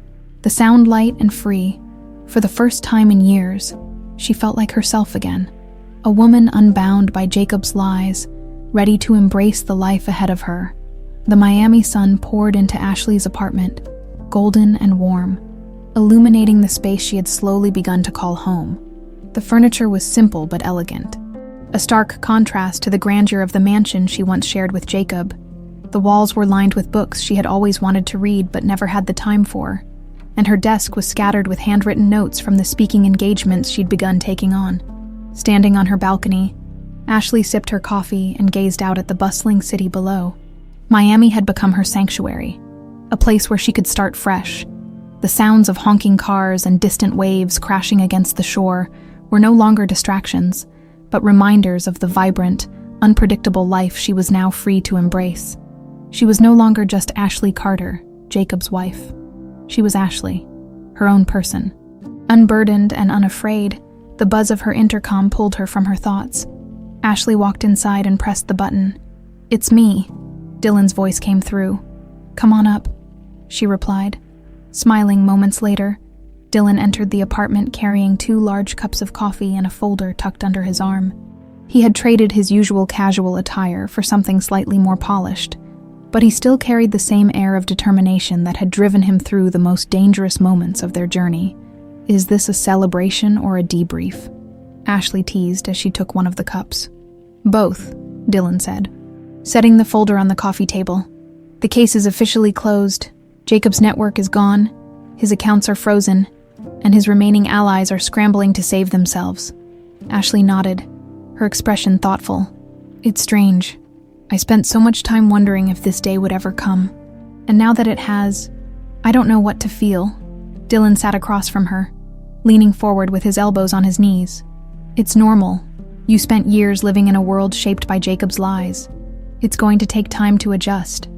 The sound light and free. For the first time in years, she felt like herself again. A woman unbound by Jacob's lies, ready to embrace the life ahead of her. The Miami sun poured into Ashley's apartment, golden and warm, illuminating the space she had slowly begun to call home. The furniture was simple but elegant, a stark contrast to the grandeur of the mansion she once shared with Jacob. The walls were lined with books she had always wanted to read but never had the time for, and her desk was scattered with handwritten notes from the speaking engagements she'd begun taking on. Standing on her balcony, Ashley sipped her coffee and gazed out at the bustling city below. Miami had become her sanctuary, a place where she could start fresh. The sounds of honking cars and distant waves crashing against the shore were no longer distractions, but reminders of the vibrant, unpredictable life she was now free to embrace. She was no longer just Ashley Carter, Jacob's wife. She was Ashley, her own person. Unburdened and unafraid, the buzz of her intercom pulled her from her thoughts. Ashley walked inside and pressed the button. "It's me," Dylan's voice came through. "Come on up," she replied. Smiling moments later, Dylan entered the apartment carrying 2 large cups of coffee and a folder tucked under his arm. He had traded his usual casual attire for something slightly more polished, but he still carried the same air of determination that had driven him through the most dangerous moments of their journey. "Is this a celebration or a debrief?" Ashley teased as she took one of the cups. "Both," Dylan said, setting the folder on the coffee table. "The case is officially closed. Jacob's network is gone, his accounts are frozen, and his remaining allies are scrambling to save themselves." Ashley nodded, her expression thoughtful. "It's strange. I spent so much time wondering if this day would ever come. And now that it has, I don't know what to feel." Dylan sat across from her, leaning forward with his elbows on his knees. "It's normal. You spent years living in a world shaped by Jacob's lies. It's going to take time to adjust."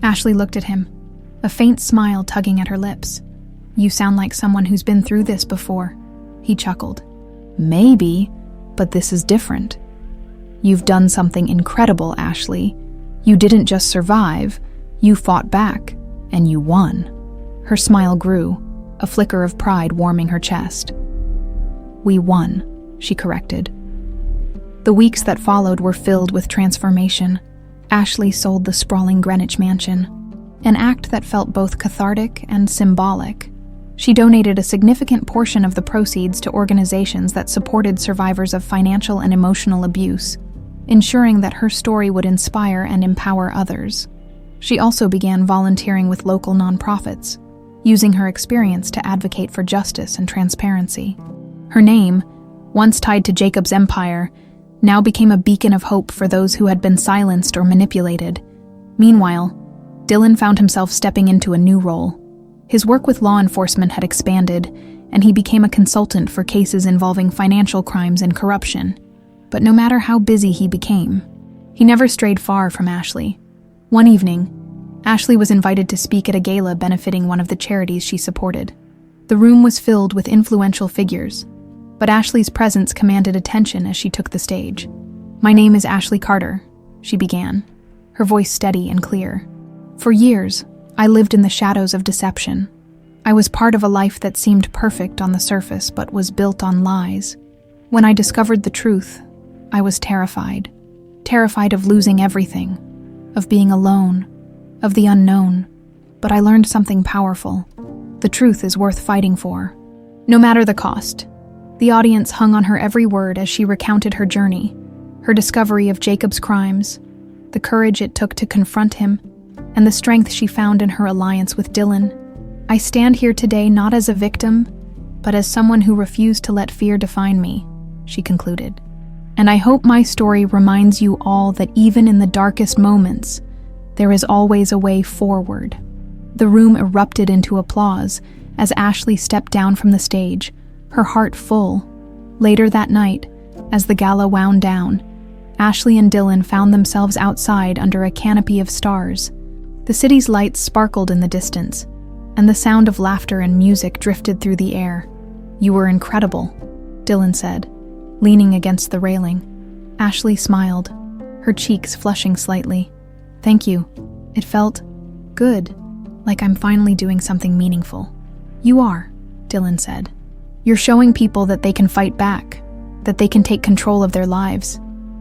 Ashley looked at him, a faint smile tugging at her lips. "You sound like someone who's been through this before." He chuckled. "Maybe, but this is different. You've done something incredible, Ashley. You didn't just survive, you fought back, and you won." Her smile grew, a flicker of pride warming her chest. "We won," she corrected. The weeks that followed were filled with transformation. Ashley sold the sprawling Greenwich mansion, an act that felt both cathartic and symbolic. She donated a significant portion of the proceeds to organizations that supported survivors of financial and emotional abuse, ensuring that her story would inspire and empower others. She also began volunteering with local nonprofits, using her experience to advocate for justice and transparency. Her name, once tied to Jacob's empire, now became a beacon of hope for those who had been silenced or manipulated. Meanwhile, Dylan found himself stepping into a new role. His work with law enforcement had expanded, and he became a consultant for cases involving financial crimes and corruption. But no matter how busy he became, he never strayed far from Ashley. One evening, Ashley was invited to speak at a gala benefiting one of the charities she supported. The room was filled with influential figures, but Ashley's presence commanded attention as she took the stage. "My name is Ashley Carter," she began, her voice steady and clear. "For years, I lived in the shadows of deception. I was part of a life that seemed perfect on the surface but was built on lies. When I discovered the truth, I was terrified. Terrified of losing everything, of being alone, of the unknown. But I learned something powerful. The truth is worth fighting for, no matter the cost." The audience hung on her every word as she recounted her journey, her discovery of Jacob's crimes, the courage it took to confront him, and the strength she found in her alliance with Dylan. "I stand here today not as a victim, but as someone who refused to let fear define me," she concluded. "And I hope my story reminds you all that even in the darkest moments, there is always a way forward." The room erupted into applause as Ashley stepped down from the stage, her heart full. Later that night, as the gala wound down, Ashley and Dylan found themselves outside under a canopy of stars. The city's lights sparkled in the distance, and the sound of laughter and music drifted through the air. "You were incredible," Dylan said, leaning against the railing. Ashley smiled, her cheeks flushing slightly. "Thank you. It felt good, like I'm finally doing something meaningful." "You are," Dylan said. "You're showing people that they can fight back, that they can take control of their lives.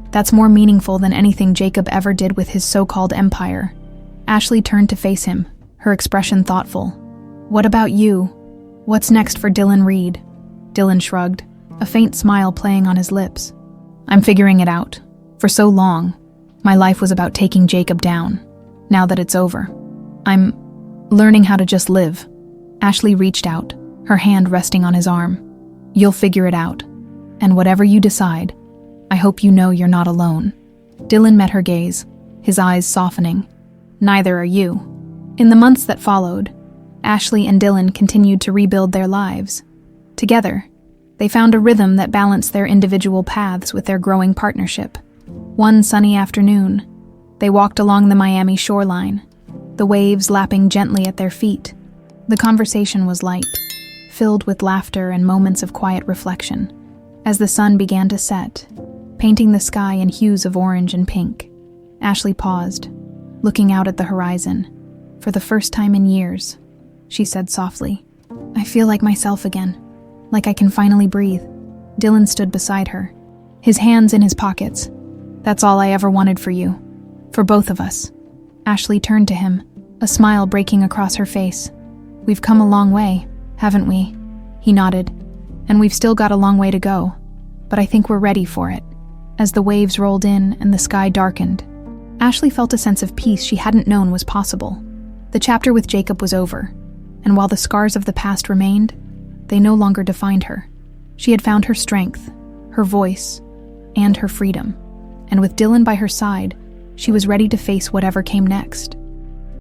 That's more meaningful than anything Jacob ever did with his so-called empire." Ashley turned to face him, her expression thoughtful. "What about you? What's next for Dylan Reed?" Dylan shrugged, a faint smile playing on his lips. "I'm figuring it out. For so long, my life was about taking Jacob down. Now that it's over, I'm learning how to just live." Ashley reached out, her hand resting on his arm. "You'll figure it out. And whatever you decide, I hope you know you're not alone." Dylan met her gaze, his eyes softening. "Neither are you." In the months that followed, Ashley and Dylan continued to rebuild their lives. Together, they found a rhythm that balanced their individual paths with their growing partnership. One sunny afternoon, they walked along the Miami shoreline, the waves lapping gently at their feet. The conversation was light, filled with laughter and moments of quiet reflection. As the sun began to set, painting the sky in hues of orange and pink, Ashley paused, looking out at the horizon. "For the first time in years," she said softly, "I feel like myself again, like I can finally breathe." Dylan stood beside her, his hands in his pockets. "That's all I ever wanted for you. For both of us." Ashley turned to him, a smile breaking across her face. "We've come a long way, haven't we?" He nodded. "And we've still got a long way to go, but I think we're ready for it." As the waves rolled in and the sky darkened, Ashley felt a sense of peace she hadn't known was possible. The chapter with Jacob was over, and while the scars of the past remained, they no longer defined her. She had found her strength, her voice, and her freedom. And with Dylan by her side, she was ready to face whatever came next.